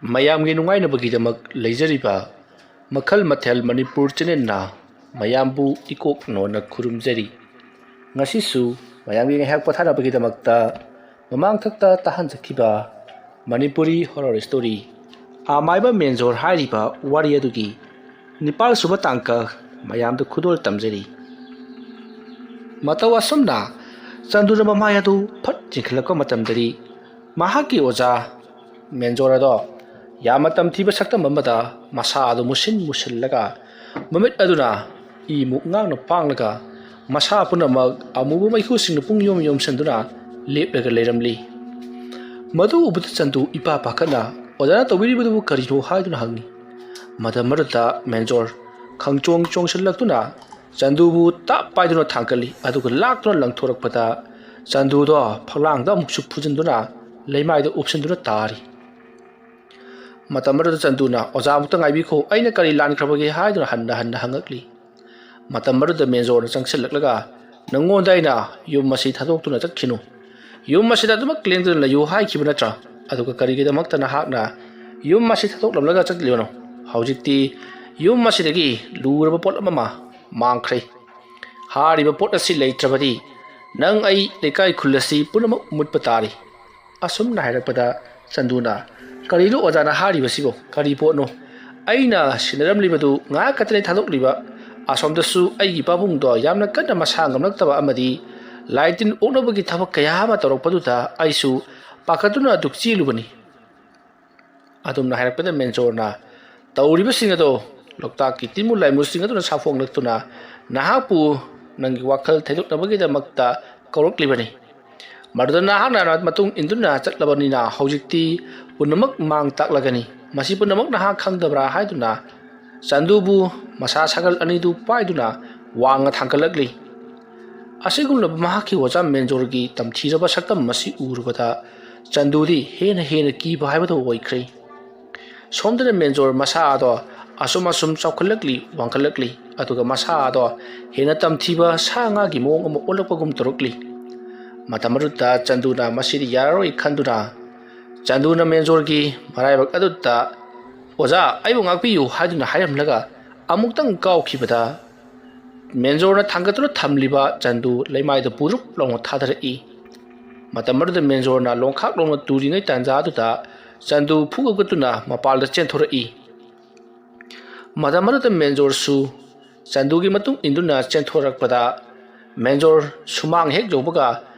ꯃꯌꯥꯝꯒꯤ ꯅꯨꯡꯉꯥꯏꯅꯕꯒꯤꯗꯃꯛ ꯂꯩꯖꯔꯤꯕ ꯃꯈꯜ ꯃꯊꯦꯜ ꯃꯅꯤꯄꯨꯔ ꯆꯦꯅꯦꯜꯅ ꯃꯌꯥꯝꯕꯨ ꯏꯀꯣꯛꯅꯣꯅ ꯈꯨꯔꯨꯝꯖꯔꯤ꯫ ꯉꯁꯤꯁꯨ ꯃꯌꯥꯝꯒꯤ ꯉꯥꯏꯍꯥꯛ ꯄꯣꯊꯥꯅꯕꯒꯤꯗꯃꯛꯇ ꯃꯃꯥꯡꯊꯛꯇ ꯇꯥꯍꯟꯖꯈꯤꯕ ꯃꯅꯤꯄꯨꯔꯤ ꯍꯣꯔꯔ ꯁ꯭ꯇꯣꯔꯤ ꯑꯃꯥꯏꯕ ꯃꯦꯟꯖꯣꯔ ꯍꯥꯏꯔꯤꯕ ꯋꯥꯔꯤ ꯑꯗꯨꯒꯤ 7ꯁꯨꯕ ꯇꯥꯡꯀꯛ ꯃꯌꯥꯝꯗ ꯈꯨꯗꯣꯜ ꯇꯝꯖꯔꯤ꯫ ꯃꯇꯧ ꯑꯁꯨꯝꯅ ꯆꯟꯗꯨꯅ ꯃꯃꯥꯏ ꯑꯗꯨ ꯐꯠ ꯆꯤꯡꯈꯠꯂꯛꯄ ꯃꯇꯝꯗꯗꯤ ꯃꯍꯥꯛꯀꯤ ꯑꯣꯖꯥ ꯃꯦꯟꯖꯣꯔ ꯑꯗꯣ ꯌꯥꯝꯅ ꯇꯝꯊꯤꯕ ꯁꯛꯇꯝ ꯑꯃꯗ ꯃꯁꯥ ꯑꯗꯨ ꯃꯨꯁꯤꯜꯂꯒ ꯃꯃꯤꯠ ꯑꯗꯨꯅ ꯏꯃꯨꯛ ꯉꯥꯡꯅ ꯄꯥꯡꯂꯒ ꯃꯁꯥ ꯄꯨꯝꯅꯃꯛ ꯑꯃꯨꯕ ꯃꯩꯈꯨꯁꯤꯡꯅ ꯄꯨꯡꯌꯣꯝ ꯌꯣꯝꯁꯤꯟꯗꯨꯅ ꯂꯦꯞꯂꯒ ꯂꯩꯔꯝꯂꯤ꯫ ꯃꯗꯨ ꯎꯕꯗ ꯆꯟꯗꯨ ꯏꯄꯥ ꯄꯥꯈꯠꯅ ꯑꯣꯖꯥꯅ ꯇꯧꯕꯤꯔꯤꯕꯗꯨꯕꯨ ꯀꯔꯤꯅꯣ ꯍꯥꯏꯗꯨꯅ ꯍꯪꯉꯤ꯫ ꯃꯇꯝ ꯑꯗꯨꯗ ꯃꯦꯟꯖꯣꯔ ꯈꯪꯆꯣꯡ ꯆꯣꯡꯁꯤꯜꯂꯛꯇꯨꯅ ꯆꯟꯗꯨꯕꯨ ꯇꯞ ꯄꯥꯏꯗꯨꯅ ꯊꯥꯡꯒꯠꯂꯤ, ꯑꯗꯨꯒ ꯂꯥꯛꯇꯨꯅ ꯂꯪꯊꯣꯔꯛꯄꯗ ꯆꯟꯗꯨꯗꯣ ꯐꯛꯂꯥꯡꯗ ꯑꯃꯨꯛꯁꯨ ꯐꯨꯖꯤꯟꯗꯨꯅ ꯂꯩꯃꯥꯏꯗ ꯎꯞꯁꯤꯟꯗꯨꯅ ꯇꯥꯔꯤ꯫ ꯃꯇꯝ ꯑꯗꯨꯗ ꯆꯟꯗꯨꯅ "ꯑꯣꯖꯥ ꯑꯃꯨꯛꯇ ꯉꯥꯏꯕꯤꯈꯣ, ꯑꯩꯅ ꯀꯔꯤ ꯂꯥꯟꯈ꯭ꯔꯕꯒꯦ?" ꯍꯥꯏꯗꯨꯅ ꯍꯟꯅ ꯍꯪꯉꯛꯂꯤ꯫ ꯃꯇꯝ ꯑꯗꯨꯗ ꯃꯦꯟꯖꯣꯔꯅ ꯆꯪꯁꯤꯜꯂꯛꯂꯒ "ꯅꯉꯣꯟꯗ ꯑꯩꯅ ꯌꯨꯝ ꯑꯁꯤ ꯊꯥꯗꯣꯛꯇꯨꯅ ꯆꯠꯈꯤꯅꯨ, ꯌꯨꯝ ꯑꯁꯤꯗ ꯑꯗꯨꯃꯛ ꯂꯦꯡꯗꯨꯅ ꯂꯩꯌꯨ ꯍꯥꯏꯈꯤꯕ ꯅꯠꯇ꯭ꯔꯥ? ꯑꯗꯨꯒ ꯀꯔꯤꯒꯤꯗꯃꯛꯇ ꯅꯍꯥꯛꯅ ꯌꯨꯝ ꯑꯁꯤ ꯊꯥꯗꯣꯛꯂꯝꯂꯒ ꯆꯠꯂꯤꯕꯅꯣ? ꯍꯧꯖꯤꯛꯇꯤ ꯌꯨꯝ ꯑꯁꯤꯗꯒꯤ ꯂꯨꯔꯕ ꯄꯣꯠ ꯑꯃ ꯃꯥꯡꯈ꯭ꯔꯦ꯫ ꯍꯥꯏꯔꯤꯕ ꯄꯣꯠ ꯑꯁꯤ ꯂꯩꯇ꯭ꯔꯕꯗꯤ ꯅꯪ ꯑꯩ ꯂꯩꯀꯥꯏ ꯈꯨꯜ ꯑꯁꯤ ꯄꯨꯝꯅꯃꯛ ꯃꯨꯠꯄ ꯇꯥꯔꯤ." ꯑꯁꯨꯝꯅ ꯍꯥꯏꯔꯛꯄꯗ ꯆꯟꯗꯨꯅ "ꯀꯔꯤꯅꯣ ꯑꯣꯖꯥꯅ ꯍꯥꯏꯔꯤꯕꯁꯤꯕꯣ? ꯀꯔꯤ ꯄꯣꯠꯅꯣ? ꯑꯩꯅ ꯁꯤꯟꯅꯔꯝꯂꯤꯕꯗꯨ ꯉꯥꯏꯍꯥꯛ ꯈꯛꯇꯅꯤ ꯊꯥꯗꯣꯛꯂꯤꯕ. ꯑꯁꯣꯝꯗꯁꯨ ꯑꯩꯒꯤ ꯄꯥꯕꯨꯡꯗꯣ ꯌꯥꯝꯅ ꯀꯟꯅ ꯃꯁꯥ ꯉꯝꯂꯛꯇꯕ ꯑꯃꯗꯤ ꯂꯥꯏ ꯇꯤꯟ ꯑꯣꯛꯅꯕꯒꯤ ꯊꯕꯛ ꯀꯌꯥ ꯑꯃ ꯇꯧꯔꯛꯄꯗꯨꯗ ꯑꯩꯁꯨ ꯄꯥꯈꯠꯇꯨꯅ ꯑꯗꯨꯛ ꯆꯦꯜꯂꯨꯕꯅꯤ." ꯑꯗꯨꯝꯅ ꯍꯥꯏꯔꯛꯄꯗ ꯃꯦꯟꯖꯣꯔꯅ "ꯇꯧꯔꯤꯕꯁꯤꯡ ꯑꯗꯣ ꯂꯣꯛꯇꯥꯛꯀꯤ ꯇꯤꯟꯃꯨ ꯂꯥꯏꯃꯨꯁꯤꯡ ꯑꯗꯨꯅ ꯁꯥꯐꯣꯡꯂꯛꯇꯨꯅ ꯅꯍꯥꯛꯄꯨ ꯅꯪꯒꯤ ꯋꯥꯈꯜ ꯊꯩꯗꯣꯛꯅꯕꯒꯤꯗꯃꯛꯇ ꯀꯧꯔꯛꯂꯤꯕꯅꯤ. ꯃꯗꯨꯗ ꯅꯍꯥꯛꯅ ꯃꯇꯨꯡ ꯏꯟꯗꯨꯅ ꯆꯠꯂꯕꯅꯤꯅ ꯍꯧꯖꯤꯛꯇꯤ ꯄꯨꯝꯅꯃꯛ ꯃꯥꯡ ꯇꯥꯛꯂꯒꯅꯤ. ꯃꯁꯤ ꯄꯨꯝꯅꯃꯛ ꯅꯍꯥꯛ ꯈꯪꯗꯕ꯭ꯔꯥ?" ꯍꯥꯏꯗꯨꯅ ꯆꯟꯗꯨꯕꯨ ꯃꯁꯥ ꯁꯥꯒꯜ ꯑꯅꯤꯗꯨ ꯄꯥꯏꯗꯨꯅ ꯋꯥꯡꯅ ꯊꯥꯡꯒꯠꯂꯛꯂꯤ꯫ ꯑꯁꯤꯒꯨꯝꯂꯕ ꯃꯍꯥꯛꯀꯤ ꯑꯣꯖꯥ ꯃꯦꯟꯖꯣꯔꯒꯤ ꯇꯝꯊꯤꯔꯕ ꯁꯛꯇꯝ ꯑꯁꯤ ꯎꯔꯨꯕꯗ ꯆꯟꯗꯨꯗꯤ ꯍꯦꯟꯅ ꯀꯤꯕ ꯍꯥꯏꯕꯗꯨ ꯑꯣꯏꯈ꯭ꯔꯦ꯫ ꯁꯣꯝꯗꯅ ꯃꯦꯟꯖꯣꯔ ꯃꯁꯥ ꯑꯗꯣ ꯑꯁꯨꯝ ꯆꯥꯎꯈꯠꯂꯛꯂꯤ, ꯋꯥꯡꯈꯠꯂꯛꯂꯤ, ꯑꯗꯨꯒ ꯃꯁꯥ ꯑꯗꯣ ꯍꯦꯟꯅ ꯇꯝꯊꯤꯕ ꯁꯥ ꯉꯥꯒꯤ ꯃꯑꯣꯡ ꯑꯃ ꯑꯣꯜꯂꯛꯄꯒꯨꯝ ꯇꯧꯔꯛꯂꯤ꯫ ꯃꯇꯝ ꯑꯗꯨꯗ ꯆꯟꯗꯨꯅ ꯃꯁꯤꯗꯤ ꯌꯥꯔꯔꯣꯏ ꯈꯟꯗꯨꯅ ꯆꯟꯗꯨꯅ ꯃꯦꯟꯖꯣꯔꯒꯤ ꯃꯔꯥꯏꯕꯛ ꯑꯗꯨꯗ "ꯑꯣꯖꯥ, ꯑꯩꯕꯨ ꯉꯥꯛꯄꯤꯌꯨ" ꯍꯥꯏꯗꯨꯅ ꯍꯥꯏꯔꯝꯂꯒ ꯑꯃꯨꯛꯇꯪ ꯀꯥꯎꯈꯤꯕꯗ ꯃꯦꯟꯖꯣꯔꯅ ꯊꯥꯡꯒꯠꯇꯨꯅ ꯊꯝꯂꯤꯕ ꯆꯟꯗꯨ ꯂꯩꯃꯥꯏꯗ ꯄꯨꯔꯨꯞ ꯂꯥꯎꯅ ꯊꯥꯗꯔꯛꯏ꯫ ꯃꯇꯝ ꯑꯗꯨꯗ ꯃꯦꯟꯖꯣꯔꯅ ꯂꯣꯡꯈꯥꯛ ꯂꯥꯎꯅ ꯇꯨꯔꯤꯉꯩ ꯇꯥꯟꯖꯥ ꯑꯗꯨꯗ ꯆꯟꯗꯨ ꯐꯨꯒꯠꯇꯨꯅ ꯃꯄꯥꯟꯗ ꯆꯦꯟꯊꯣꯔꯛꯏ꯫ ꯃꯇꯝ ꯑꯗꯨꯗ ꯃꯦꯟꯖꯣꯔꯁꯨ ꯆꯟꯗꯨꯒꯤ ꯃꯇꯨꯡ ꯏꯟꯗꯨꯅ ꯆꯦꯟꯊꯣꯔꯛꯄꯗ ꯃꯦꯟꯖꯣꯔ ꯁꯨꯃꯥꯡ ꯍꯦꯛ ꯌꯧꯕꯒ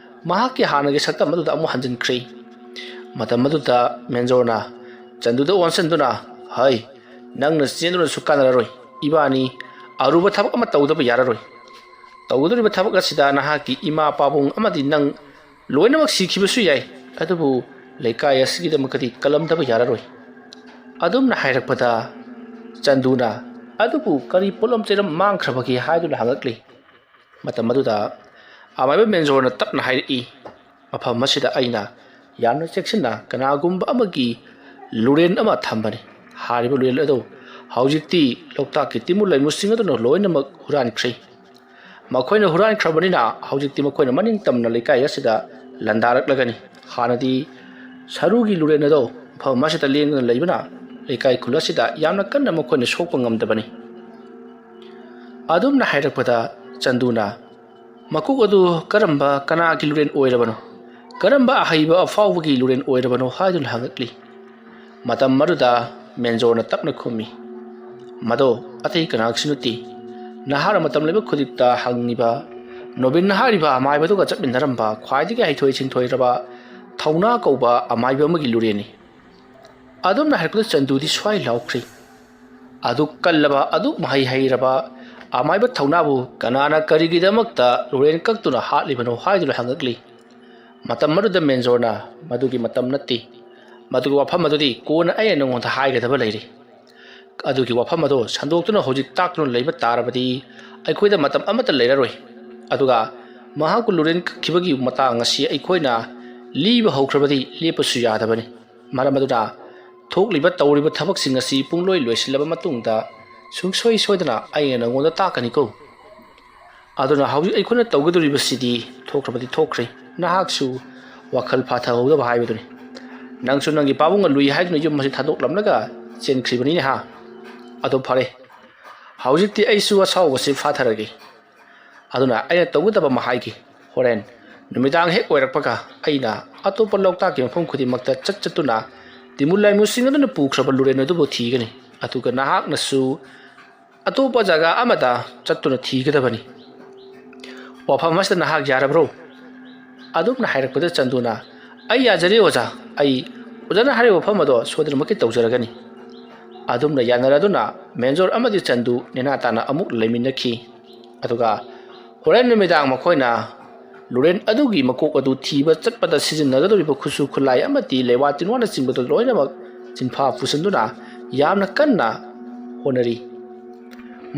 ꯃꯍꯥꯛꯀꯤ ꯍꯥꯟꯅꯒꯤ ꯁꯛꯇꯝ ꯑꯗꯨꯗ ꯑꯃꯨꯛ ꯍꯟꯖꯤꯟꯈ꯭ꯔꯦ꯫ ꯃꯇꯝ ꯑꯗꯨꯗ ꯃꯦꯟꯖꯣꯔꯅ ꯆꯟꯗꯨꯗ ꯑꯣꯟꯁꯤꯟꯗꯨꯅ "ꯍꯩ, ꯅꯪꯅ ꯆꯦꯟꯗꯨꯅꯁꯨ ꯀꯥꯟꯅꯔꯔꯣꯏ. ꯏꯕꯥꯅꯤ ꯑꯔꯨꯕ ꯊꯕꯛ ꯑꯃ ꯇꯧꯗꯕ ꯌꯥꯔꯔꯣꯏ. ꯇꯧꯒꯗꯧꯔꯤꯕ ꯊꯕꯛ ꯑꯁꯤꯗ ꯅꯍꯥꯛꯀꯤ ꯏꯃꯥ ꯄꯥꯕꯨꯡ ꯑꯃꯗꯤ ꯅꯪ ꯂꯣꯏꯅꯃꯛ ꯁꯤꯈꯤꯕꯁꯨ ꯌꯥꯏ, ꯑꯗꯨꯕꯨ ꯂꯩꯀꯥꯏ ꯑꯁꯤꯒꯤꯗꯃꯛꯇꯗꯤ ꯀꯜꯂꯝꯗꯕ ꯌꯥꯔꯔꯣꯏ." ꯑꯗꯨꯝꯅ ꯍꯥꯏꯔꯛꯄꯗ ꯆꯟꯗꯨꯅ "ꯑꯗꯨꯕꯨ ꯀꯔꯤ ꯄꯣꯠꯂꯝ ꯆꯩꯔꯝ ꯃꯥꯡꯈ꯭ꯔꯕꯒꯦ?" ꯍꯥꯏꯗꯨꯅ ꯍꯪꯉꯛꯂꯤ꯫ ꯃꯇꯝ ꯑꯗꯨꯗ ꯑꯃꯥꯏꯕ ꯃꯦꯟꯖꯣꯔꯅ ꯇꯞꯅ ꯍꯥꯏꯔꯛꯏ, "ꯃꯐꯝ ꯑꯁꯤꯗ ꯑꯩꯅ ꯌꯥꯝꯅ ꯆꯦꯛꯁꯤꯟꯅ ꯀꯅꯥꯒꯨꯝꯕ ꯑꯃꯒꯤ ꯂꯨꯔꯦꯟ ꯑꯃ ꯊꯝꯕꯅꯤ. ꯍꯥꯏꯔꯤꯕ ꯂꯨꯔꯦꯟ ꯑꯗꯨ ꯍꯧꯖꯤꯛꯇꯤ ꯂꯣꯛꯇꯥꯛꯀꯤ ꯇꯤꯟꯃꯨ ꯂꯩꯃꯨꯁꯤꯡ ꯑꯗꯨꯅ ꯂꯣꯏꯅꯃꯛ ꯍꯨꯔꯥꯟꯈ꯭ꯔꯦ. ꯃꯈꯣꯏꯅ ꯍꯨꯔꯥꯟꯈ꯭ꯔꯕꯅꯤꯅ ꯍꯧꯖꯤꯛꯇꯤ ꯃꯈꯣꯏꯅ ꯃꯅꯤꯡ ꯇꯝꯅ ꯂꯩꯀꯥꯏ ꯑꯁꯤꯗ ꯂꯥꯟꯗꯥꯔꯛꯂꯒꯅꯤ. ꯍꯥꯟꯅꯗꯤ ꯁꯔꯨꯒꯤ ꯂꯨꯔꯦꯟ ꯑꯗꯣ ꯃꯐꯝ ꯑꯁꯤꯗ ꯂꯦꯡꯗꯨꯅ ꯂꯩꯕꯅ ꯂꯩꯀꯥꯏ ꯈꯨꯜ ꯑꯁꯤꯗ ꯌꯥꯝꯅ ꯀꯟꯅ ꯃꯈꯣꯏꯅ ꯁꯣꯛꯄ ꯉꯝꯗꯕꯅꯤ." ꯑꯗꯨꯝꯅ ꯍꯥꯏꯔꯛꯄꯗ ꯆꯟꯗꯨꯅ "ꯃꯀꯣꯛ ꯑꯗꯨ ꯀꯅꯥꯒꯤ ꯂꯨꯔꯦꯟ ꯑꯣꯏꯔꯕꯅꯣ? ꯀꯔꯝꯕ ꯑꯍꯩꯕ ꯑꯐꯥꯎꯕꯒꯤ ꯂꯨꯔꯦꯟ ꯑꯣꯏꯔꯕꯅꯣ?" ꯍꯥꯏꯗꯨꯅ ꯍꯪꯉꯛꯂꯤ꯫ ꯃꯇꯝ ꯑꯗꯨꯗ ꯃꯦꯟꯖꯣꯔꯅ ꯇꯞꯅ ꯈꯨꯝꯃꯤ, "ꯃꯗꯣ ꯑꯇꯩ ꯀꯅꯥꯒꯤꯁꯨ ꯅꯠꯇꯦ. ꯅꯍꯥꯛꯅ ꯃꯇꯝ ꯂꯩꯕ ꯈꯨꯗꯤꯡꯗ ꯍꯪꯉꯤꯕ ꯅꯣꯕꯤꯟ ꯍꯥꯏꯔꯤꯕ ꯑꯃꯥꯏꯕꯗꯨꯒ ꯆꯠꯃꯤꯟꯅꯔꯝꯕ ꯈ꯭ꯋꯥꯏꯗꯒꯤ ꯍꯩꯊꯣꯏ ꯁꯤꯡꯊꯣꯏꯔꯕ ꯊꯧꯅꯥ ꯀꯧꯕ ꯑꯃꯥꯏꯕ ꯑꯃꯒꯤ ꯂꯨꯔꯦꯟꯅꯤ." ꯑꯗꯨꯝꯅ ꯍꯥꯏꯔꯛꯄꯗ ꯆꯟꯗꯨꯗꯤ ꯁ꯭ꯋꯥꯏ ꯂꯥꯎꯈ꯭ꯔꯦ꯫ ꯑꯗꯨꯛ ꯀꯜꯂꯕ, ꯑꯗꯨꯛ ꯃꯍꯩ ꯍꯩꯔꯕ ꯑꯃꯥꯏꯕ ꯊꯧꯅꯥꯕꯨ ꯀꯅꯥꯅ ꯀꯔꯤꯒꯤꯗꯃꯛꯇ ꯂꯨꯔꯦꯟ ꯀꯛꯇꯨꯅ ꯍꯥꯠꯂꯤꯕꯅꯣ ꯍꯥꯏꯗꯨꯅ ꯍꯪꯉꯛꯂꯤ꯫ ꯃꯇꯝ ꯑꯗꯨꯗ ꯃꯦꯟꯖꯣꯔꯅ "ꯃꯗꯨꯒꯤ ꯃꯇꯝ ꯅꯠꯇꯦ. ꯃꯗꯨꯒꯤ ꯋꯥꯐꯝ ꯑꯗꯨꯗꯤ ꯀꯣꯟꯅ ꯑꯩꯅ ꯅꯉꯣꯟꯗ ꯍꯥꯏꯒꯗꯕ ꯂꯩꯔꯤ. ꯑꯗꯨꯒꯤ ꯋꯥꯐꯝ ꯑꯗꯣ ꯁꯟꯗꯣꯛꯇꯨꯅ ꯍꯧꯖꯤꯛ ꯇꯥꯛꯇꯨꯅ ꯂꯩꯕ ꯇꯥꯔꯕꯗꯤ ꯑꯩꯈꯣꯏꯗ ꯃꯇꯝ ꯑꯃꯠꯇ ꯂꯩꯔꯔꯣꯏ. ꯑꯗꯨꯒ ꯃꯍꯥꯛꯄꯨ ꯂꯨꯔꯦꯟ ꯀꯛꯈꯤꯕꯒꯤ ꯃꯇꯥꯡ ꯑꯁꯤ ꯑꯩꯈꯣꯏꯅ ꯂꯤꯕ ꯍꯧꯈ꯭ꯔꯕꯗꯤ ꯂꯦꯞꯄꯁꯨ ꯌꯥꯗꯕꯅꯤ. ꯃꯔꯝ ꯑꯗꯨꯅ ꯊꯣꯛꯂꯤꯕ ꯇꯧꯔꯤꯕ ꯊꯕꯛꯁꯤꯡ ꯑꯁꯤ ꯄꯨꯡꯂꯣꯏ ꯂꯣꯏꯁꯤꯜꯂꯕ ꯃꯇꯨꯡꯗ ꯁꯨꯡꯁꯣꯏ ꯁꯣꯏꯗꯅ ꯑꯩꯅ ꯅꯉꯣꯟꯗ ꯇꯥꯛꯀꯅꯤꯀꯣ. ꯑꯗꯨꯅ ꯍꯧꯖꯤꯛ ꯑꯩꯈꯣꯏꯅ ꯇꯧꯒꯗꯧꯔꯤꯕꯁꯤꯗꯤ ꯊꯣꯛꯈ꯭ꯔꯕꯗꯤ ꯊꯣꯛꯈ꯭ꯔꯦ. ꯅꯍꯥꯛꯁꯨ ꯋꯥꯈꯜ ꯐꯥꯊꯍꯧꯗꯕ ꯍꯥꯏꯕꯗꯨꯅꯤ. ꯅꯪꯁꯨ ꯅꯪꯒꯤ ꯄꯥꯕꯨꯡꯒ ꯂꯨꯏ ꯍꯥꯏꯗꯨꯅ ꯌꯨꯝ ꯑꯁꯤ ꯊꯥꯗꯣꯛꯂꯝꯂꯒ ꯆꯦꯟꯈ꯭ꯔꯤꯕꯅꯤꯅꯦ ꯍꯥ ꯑꯗꯨ ꯐꯔꯦ ꯍꯧꯖꯤꯛꯇꯤ ꯑꯩꯁꯨ ꯑꯁꯥꯎꯕꯁꯤ ꯐꯥꯊꯔꯒꯦ ꯑꯗꯨꯅ ꯑꯩꯅ ꯇꯧꯒꯗꯕ ꯑꯃ ꯍꯥꯏꯒꯦ ꯍꯣꯔꯦꯟ ꯅꯨꯃꯤꯗꯥꯡ ꯍꯦꯛ ꯑꯣꯏꯔꯛꯄꯒ ꯑꯩꯅ ꯑꯇꯣꯞꯄ ꯂꯣꯛꯇꯥꯛꯀꯤ ꯃꯐꯝ ꯈꯨꯗꯤꯡꯃꯛꯇ ꯆꯠꯇꯨꯅ ꯇꯤꯃꯨ ꯂꯩꯃꯨꯁꯤꯡ ꯑꯗꯨꯅ ꯄꯨꯈ꯭ꯔꯕ ꯂꯨꯔꯦꯟ ꯑꯗꯨꯕꯨ ꯊꯤꯒꯅꯤ ꯑꯗꯨꯒ ꯅꯍꯥꯛꯅꯁꯨ ꯑꯇꯣꯞꯄ ꯖꯒꯥ ꯑꯃꯗ ꯆꯠꯇꯨꯅ ꯊꯤꯒꯗꯕꯅꯤ ꯋꯥꯐꯝ ꯑꯁꯤꯗ ꯅꯍꯥꯛ ꯌꯥꯔꯕ꯭ꯔꯣ ꯑꯗꯨꯝꯅ ꯍꯥꯏꯔꯛꯄꯗ ꯆꯟꯗꯨꯅ ꯑꯩ ꯌꯥꯖꯔꯦ ꯑꯣꯖꯥ ꯑꯩ ꯑꯣꯖꯥꯅ ꯍꯥꯏꯔꯤꯕ ꯋꯥꯐꯝ ꯑꯗꯣ ꯁꯣꯏꯗꯅꯃꯛꯀꯤ ꯇꯧꯖꯔꯒꯅꯤ ꯑꯗꯨꯝꯅ ꯌꯥꯅꯔꯗꯨꯅ ꯃꯦꯟꯖꯣꯔ ꯑꯃꯗꯤ ꯆꯟꯗꯨ ꯅꯦꯅꯥ ꯇꯥꯅ ꯑꯃꯨꯛ ꯂꯩꯃꯤꯟꯅꯈꯤ ꯑꯗꯨꯒ ꯍꯣꯔꯦꯟ ꯅꯨꯃꯤꯗꯥꯡ ꯃꯈꯣꯏꯅ ꯂꯨꯔꯦꯟ ꯑꯗꯨꯒꯤ ꯃꯀꯣꯛ ꯑꯗꯨ ꯊꯤꯕ ꯆꯠꯄꯗ ꯁꯤꯖꯤꯟꯅꯒꯗꯧꯔꯤꯕ ꯈꯨꯠꯁꯨ ꯈꯨꯠꯂꯥꯏ ꯑꯃꯗꯤ ꯂꯩꯋꯥ ꯇꯤꯟꯋꯥꯅꯆꯤꯡꯕꯗꯨ ꯂꯣꯏꯅꯃꯛ ꯆꯤꯟꯐꯥ ꯄꯨꯁꯤꯟꯗꯨꯅ ꯌꯥꯝꯅ ꯀꯟꯅ ꯍꯣꯠꯅꯔꯤ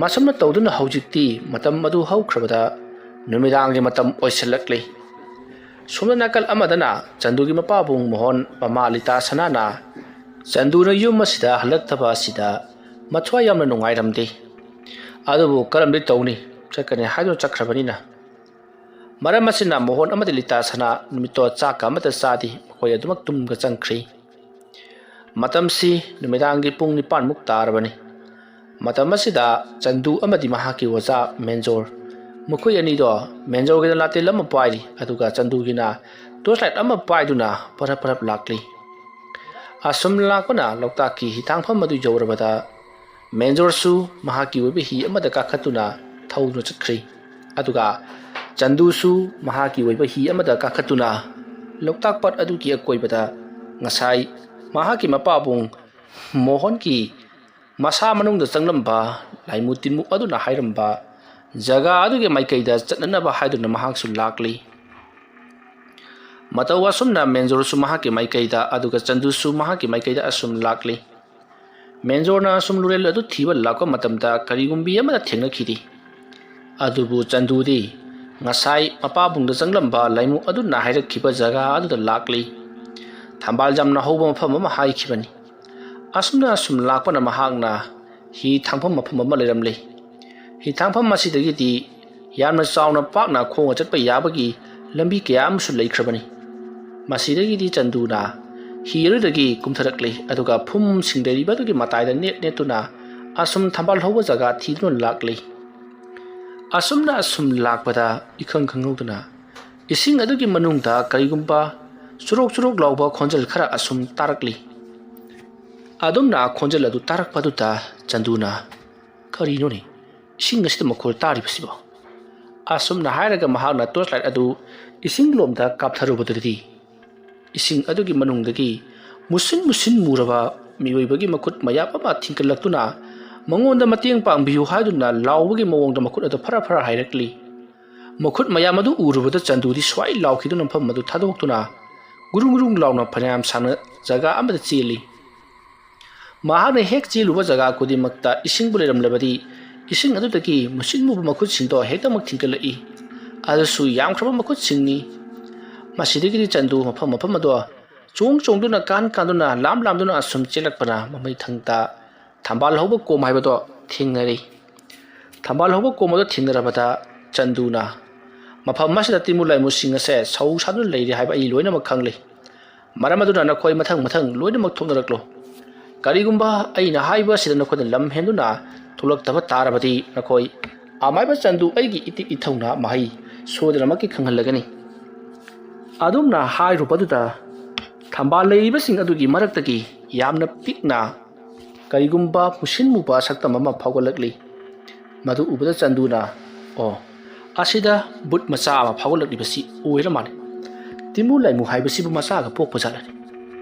ꯃꯁꯨꯝꯅ ꯇꯧꯗꯨꯅ ꯍꯧꯖꯤꯛꯇꯤ ꯃꯇꯝ ꯑꯗꯨ ꯍꯧꯈ꯭ꯔꯕꯗ ꯅꯨꯃꯤꯗꯥꯡꯒꯤ ꯃꯇꯝ ꯑꯣꯏꯁꯤꯜꯂꯛꯂꯤ ꯁꯣꯝꯗ ꯅꯥꯀꯜ ꯑꯃꯗꯅ ꯆꯟꯗꯨꯒꯤ ꯃꯄꯥꯕꯨꯡ ꯃꯣꯍꯣꯟ ꯃꯃꯥ ꯂꯤꯇꯥ ꯁꯅꯥꯅ ꯆꯟꯗꯨꯅ ꯌꯨꯝ ꯑꯁꯤꯗ ꯍꯜꯂꯛꯇꯕ ꯑꯁꯤꯗ ꯃꯊ꯭ꯋꯥꯏ ꯌꯥꯝꯅ ꯅꯨꯡꯉꯥꯏꯔꯝꯗꯦ ꯑꯗꯨꯕꯨ ꯀꯔꯝꯗꯤ ꯇꯧꯅꯤ ꯆꯠꯀꯅꯤ ꯍꯥꯏꯗꯨꯅ ꯆꯠꯈ꯭ꯔꯕꯅꯤꯅ ꯃꯔꯝ ꯑꯁꯤꯅ ꯃꯣꯍꯣꯟ ꯑꯃꯗꯤ ꯂꯤꯇꯥ ꯁꯅꯥ ꯅꯨꯃꯤꯠꯇꯣ ꯆꯥꯛꯀ ꯑꯃꯠꯇ ꯆꯥꯗꯦ ꯃꯈꯣꯏ ꯑꯗꯨꯃꯛ ꯇꯨꯝꯒ ꯆꯪꯈ꯭ꯔꯤ ꯃꯇꯝꯁꯤ ꯅꯨꯃꯤꯗꯥꯡꯒꯤ ꯄꯨꯡ 9ꯃꯨꯛ ꯇꯥꯔꯕꯅꯤ ꯃꯇꯝ ꯑꯁꯤꯗ ꯆꯟꯗꯨ ꯑꯃꯗꯤ ꯃꯍꯥꯛꯀꯤ ꯑꯣꯖꯥ ꯃꯦꯟꯖꯣꯔ ꯃꯈꯣꯏ ꯑꯅꯤꯗꯣ ꯃꯦꯟꯖꯣꯔꯒꯤꯅ ꯂꯥꯇꯦꯜ ꯑꯃ ꯄꯥꯏꯔꯤ ꯑꯗꯨꯒ ꯆꯟꯗꯨꯒꯤꯅ ꯇꯣꯔꯆꯂꯥꯏꯠ ꯑꯃ ꯄꯥꯏꯗꯨꯅ ꯄꯔꯞ ꯄꯔꯞ ꯂꯥꯛꯂꯤ ꯑꯁꯨꯝ ꯂꯥꯛꯄꯅ ꯂꯣꯛꯇꯥꯛꯀꯤ ꯍꯤꯊꯥꯡꯐꯝ ꯑꯗꯨ ꯌꯧꯔꯕꯗ ꯃꯦꯟꯖꯣꯔꯁꯨ ꯃꯍꯥꯛꯀꯤ ꯑꯣꯏꯕ ꯍꯤ ꯑꯃꯗ ꯀꯥꯈꯠꯇꯨꯅ ꯊꯧꯗꯨꯅ ꯆꯠꯈ꯭ꯔꯤ ꯑꯗꯨꯒ ꯆꯟꯗꯨꯁꯨ ꯃꯍꯥꯛꯀꯤ ꯑꯣꯏꯕ ꯍꯤ ꯑꯃꯗ ꯀꯥꯈꯠꯇꯨꯅ ꯂꯣꯛꯇꯥꯛ ꯄꯥꯠ ꯑꯗꯨꯒꯤ ꯑꯀꯣꯏꯕꯗ ꯉꯁꯥꯏ ꯃꯍꯥꯛꯀꯤ ꯃꯄꯥꯕꯨꯡ ꯃꯣꯍꯣꯟꯒꯤ ꯃꯁꯥ ꯃꯅꯨꯡꯗ ꯆꯪꯂꯝꯕ ꯂꯥꯏꯃꯨ ꯇꯤꯟꯃꯨ ꯑꯗꯨꯅ ꯍꯥꯏꯔꯝꯕ ꯖꯒꯥ ꯑꯗꯨꯒꯤ ꯃꯥꯏꯀꯩꯗ ꯆꯠꯅꯅꯕ ꯍꯥꯏꯗꯨꯅ ꯃꯍꯥꯛꯁꯨ ꯂꯥꯛꯂꯤ ꯃꯇꯧ ꯑꯁꯨꯝꯅ ꯃꯦꯟꯖꯣꯔꯁꯨ ꯃꯍꯥꯛꯀꯤ ꯃꯥꯏꯀꯩꯗ ꯑꯗꯨꯒ ꯆꯟꯗꯨꯁꯨ ꯃꯍꯥꯛꯀꯤ ꯃꯥꯏꯀꯩꯗ ꯑꯁꯨꯝ ꯂꯥꯛꯂꯤ ꯃꯦꯟꯖꯣꯔꯅ ꯑꯁꯨꯝ ꯂꯨꯔꯦꯜ ꯑꯗꯨ ꯊꯤꯕ ꯂꯥꯛꯄ ꯃꯇꯝꯗ ꯀꯔꯤꯒꯨꯝꯕꯤ ꯑꯃꯗ ꯊꯦꯡꯅꯈꯤꯗꯦ ꯑꯗꯨꯕꯨ ꯆꯟꯗꯨꯗꯤ ꯉꯁꯥꯏ ꯃꯄꯥꯕꯨꯡꯗ ꯆꯪꯂꯝꯕ ꯂꯥꯏꯃꯨ ꯑꯗꯨꯅ ꯍꯥꯏꯔꯛꯈꯤꯕ ꯖꯒꯥ ꯑꯗꯨꯗ ꯂꯥꯛꯂꯤ ꯊꯝꯕꯥꯜ ꯌꯥꯝꯅ ꯍꯧꯕ ꯃꯐꯝ ꯑꯃ ꯍꯥꯏꯈꯤꯕꯅꯤ ꯑꯁꯨꯝꯅ ꯑꯁꯨꯝ ꯂꯥꯛꯄꯅ ꯃꯍꯥꯛꯅ ꯍꯤ ꯊꯥꯡꯐꯝ ꯃꯐꯝ ꯑꯃ ꯂꯩꯔꯝꯂꯤ ꯍꯤ ꯊꯥꯡꯐꯝ ꯑꯁꯤꯗꯒꯤꯗꯤ ꯌꯥꯝꯅ ꯆꯥꯎꯅ ꯄꯥꯛꯅ ꯈꯣꯡꯅ ꯆꯠꯄ ꯌꯥꯕꯒꯤ ꯂꯝꯕꯤ ꯀꯌꯥ ꯑꯃꯁꯨ ꯂꯩꯈ꯭ꯔꯕꯅꯤ ꯃꯁꯤꯗꯒꯤꯗꯤ ꯆꯟꯗꯨꯅ ꯍꯤ ꯑꯗꯨꯗꯒꯤ ꯀꯨꯝꯊꯔꯛꯂꯤ ꯑꯗꯨꯒ ꯐꯨꯝꯁꯤꯡ ꯂꯩꯔꯤꯕꯗꯨꯒꯤ ꯃꯇꯥꯏꯗ ꯅꯦꯠꯇꯨꯅ ꯑꯁꯨꯝ ꯊꯝꯕꯥꯜ ꯍꯧꯕ ꯖꯒꯥ ꯊꯤꯗꯨꯅ ꯂꯥꯛꯂꯤ ꯑꯁꯨꯝꯅ ꯑꯁꯨꯝ ꯂꯥꯛꯄꯗ ꯏꯈꯪ ꯈꯪꯍꯧꯗꯅ ꯏꯁꯤꯡ ꯑꯗꯨꯒꯤ ꯃꯅꯨꯡꯗ ꯀꯔꯤꯒꯨꯝꯕ ꯆꯨꯔꯣꯛ ꯆꯨꯔꯣꯛ ꯂꯥꯎꯕ ꯈꯣꯟꯖꯦꯜ ꯈꯔ ꯑꯁꯨꯝ ꯇꯥꯔꯛꯂꯤ ꯑꯗꯨꯝꯅ ꯈꯣꯟꯖꯦꯜ ꯑꯗꯨ ꯇꯥꯔꯛꯄꯗꯨꯗ ꯆꯟꯗꯨꯅ ꯀꯔꯤꯅꯣꯅꯦ ꯏꯁꯤꯡ ꯑꯁꯤꯗ ꯃꯈꯣꯜ ꯇꯥꯔꯤꯕꯁꯤꯕꯣ ꯑꯁꯨꯝꯅ ꯍꯥꯏꯔꯒ ꯃꯍꯥꯛꯅ ꯇꯣꯔꯆꯂꯥꯏꯠ ꯑꯗꯨ ꯏꯁꯤꯡ ꯂꯣꯝꯗ ꯀꯥꯞꯊꯔꯨꯕꯗꯨꯗꯤ ꯏꯁꯤꯡ ꯑꯗꯨꯒꯤ ꯃꯅꯨꯡꯗꯒꯤ ꯃꯨꯁꯤꯟ ꯃꯨꯁꯤꯟ ꯃꯨꯔꯕ ꯃꯤꯑꯣꯏꯕꯒꯤ ꯃꯈꯨꯠ ꯃꯌꯥꯝ ꯑꯃ ꯊꯤꯡꯀꯠꯂꯛꯇꯨꯅ ꯃꯉꯣꯟꯗ ꯃꯇꯦꯡ ꯄꯥꯡꯕꯤꯌꯨ ꯍꯥꯏꯗꯨꯅ ꯂꯥꯎꯕꯒꯤ ꯃꯑꯣꯡꯗ ꯃꯈꯨꯠ ꯑꯗꯨ ꯐꯔ ꯐꯔ ꯍꯥꯏꯔꯛꯂꯤ ꯃꯈꯨꯠ ꯃꯌꯥꯝ ꯑꯗꯨ ꯎꯔꯨꯕꯗ ꯆꯟꯗꯨꯗꯤ ꯁ꯭ꯋꯥꯏ ꯂꯥꯎꯈꯤꯗꯨꯅ ꯃꯐꯝ ꯑꯗꯨ ꯊꯥꯗꯣꯛꯇꯨꯅ ꯒꯨꯔꯨꯡ ꯒꯨꯔꯨꯡ ꯂꯥꯎꯅ ꯐꯅꯌꯥꯝ ꯁꯥꯡꯅ ꯖꯒꯥ ꯑꯃꯗ ꯆꯦꯜꯂꯤ ꯃꯍꯥꯛꯅ ꯍꯦꯛ ꯆꯦꯜꯂꯨꯕ ꯖꯒꯥ ꯈꯨꯗꯤꯡꯃꯛꯇ ꯏꯁꯤꯡꯕꯨ ꯂꯩꯔꯝꯂꯕꯗꯤ ꯏꯁꯤꯡ ꯑꯗꯨꯗꯒꯤ ꯃꯨꯁꯤꯟ ꯃꯨꯕ ꯃꯈꯨꯠꯁꯤꯡꯗꯣ ꯍꯦꯛꯇꯃꯛ ꯊꯤꯡꯀꯠꯂꯛꯏ ꯑꯗꯨꯁꯨ ꯌꯥꯝꯈ꯭ꯔꯕ ꯃꯈꯨꯠꯁꯤꯡꯅꯤ ꯃꯁꯤꯗꯒꯤꯗꯤ ꯆꯟꯗꯨ ꯃꯐꯝ ꯑꯗꯣ ꯆꯣꯡꯗꯨꯅ ꯀꯥꯟꯗꯨꯅ ꯂꯥꯝꯗꯨꯅ ꯑꯁꯨꯝ ꯆꯦꯜꯂꯛꯄꯅ ꯃꯃꯩ ꯊꯪꯇ ꯊꯝꯕꯥꯜ ꯍꯧꯕ ꯀꯣꯝ ꯍꯥꯏꯕꯗꯣ ꯊꯦꯡꯅꯔꯤ ꯊꯝꯕꯥꯜ ꯍꯧꯕ ꯀꯣꯝ ꯑꯗꯨ ꯊꯦꯡꯅꯔꯕꯗ ꯆꯟꯗꯨꯅ ꯃꯐꯝ ꯑꯁꯤꯗ ꯇꯤꯃꯨ ꯂꯩꯃꯨꯁꯤꯡ ꯑꯁꯦ ꯁꯧ ꯁꯥꯗꯨꯅ ꯂꯩꯔꯤ ꯍꯥꯏꯕ ꯑꯩ ꯂꯣꯏꯅꯃꯛ ꯈꯪꯂꯤ ꯃꯔꯝ ꯑꯗꯨꯅ ꯅꯈꯣꯏ ꯃꯊꯪ ꯂꯣꯏꯅꯃꯛ ꯊꯣꯛꯅꯔꯛꯂꯣ ꯀꯔꯤꯒꯨꯝꯕ ꯑꯩꯅ ꯍꯥꯏꯕ ꯑꯁꯤꯗ ꯅꯈꯣꯏꯅ ꯂꯝ ꯍꯦꯟꯗꯨꯅ ꯊꯣꯛꯂꯛꯇꯕ ꯇꯥꯔꯕꯗꯤ ꯅꯈꯣꯏ ꯑꯃꯥꯏꯕ ꯆꯟꯗꯨ ꯑꯩꯒꯤ ꯏꯇꯤꯛ ꯏꯊꯧꯅ ꯃꯍꯩ ꯁꯣꯏꯗꯅꯃꯛꯀꯤ ꯈꯪꯍꯜꯂꯒꯅꯤ ꯑꯗꯨꯝꯅ ꯍꯥꯏꯔꯨꯕꯗꯨꯗ ꯊꯝꯕꯥꯜ ꯂꯩꯔꯤꯕꯁꯤꯡ ꯑꯗꯨꯒꯤ ꯃꯔꯛꯇꯒꯤ ꯌꯥꯝꯅ ꯄꯤꯛꯅ ꯀꯔꯤꯒꯨꯝꯕ ꯃꯨꯁꯤꯟ ꯃꯨꯕ ꯁꯛꯇꯝ ꯑꯃ ꯐꯥꯎꯒꯠꯂꯛꯂꯤ ꯃꯗꯨ ꯎꯕꯗ ꯆꯟꯗꯨꯅ ꯑꯁꯤꯗ ꯕꯨꯠ ꯃꯆꯥ ꯑꯃ ꯐꯥꯎꯒꯠꯂꯛꯂꯤꯕꯁꯤ ꯑꯣꯏꯔ ꯃꯥꯜꯂꯤ ꯇꯤꯃꯨ ꯂꯩꯃꯨ ꯍꯥꯏꯕꯁꯤꯕꯨ ꯃꯆꯥꯒ ꯄꯣꯛꯄ ꯖꯥꯠꯂꯅꯤ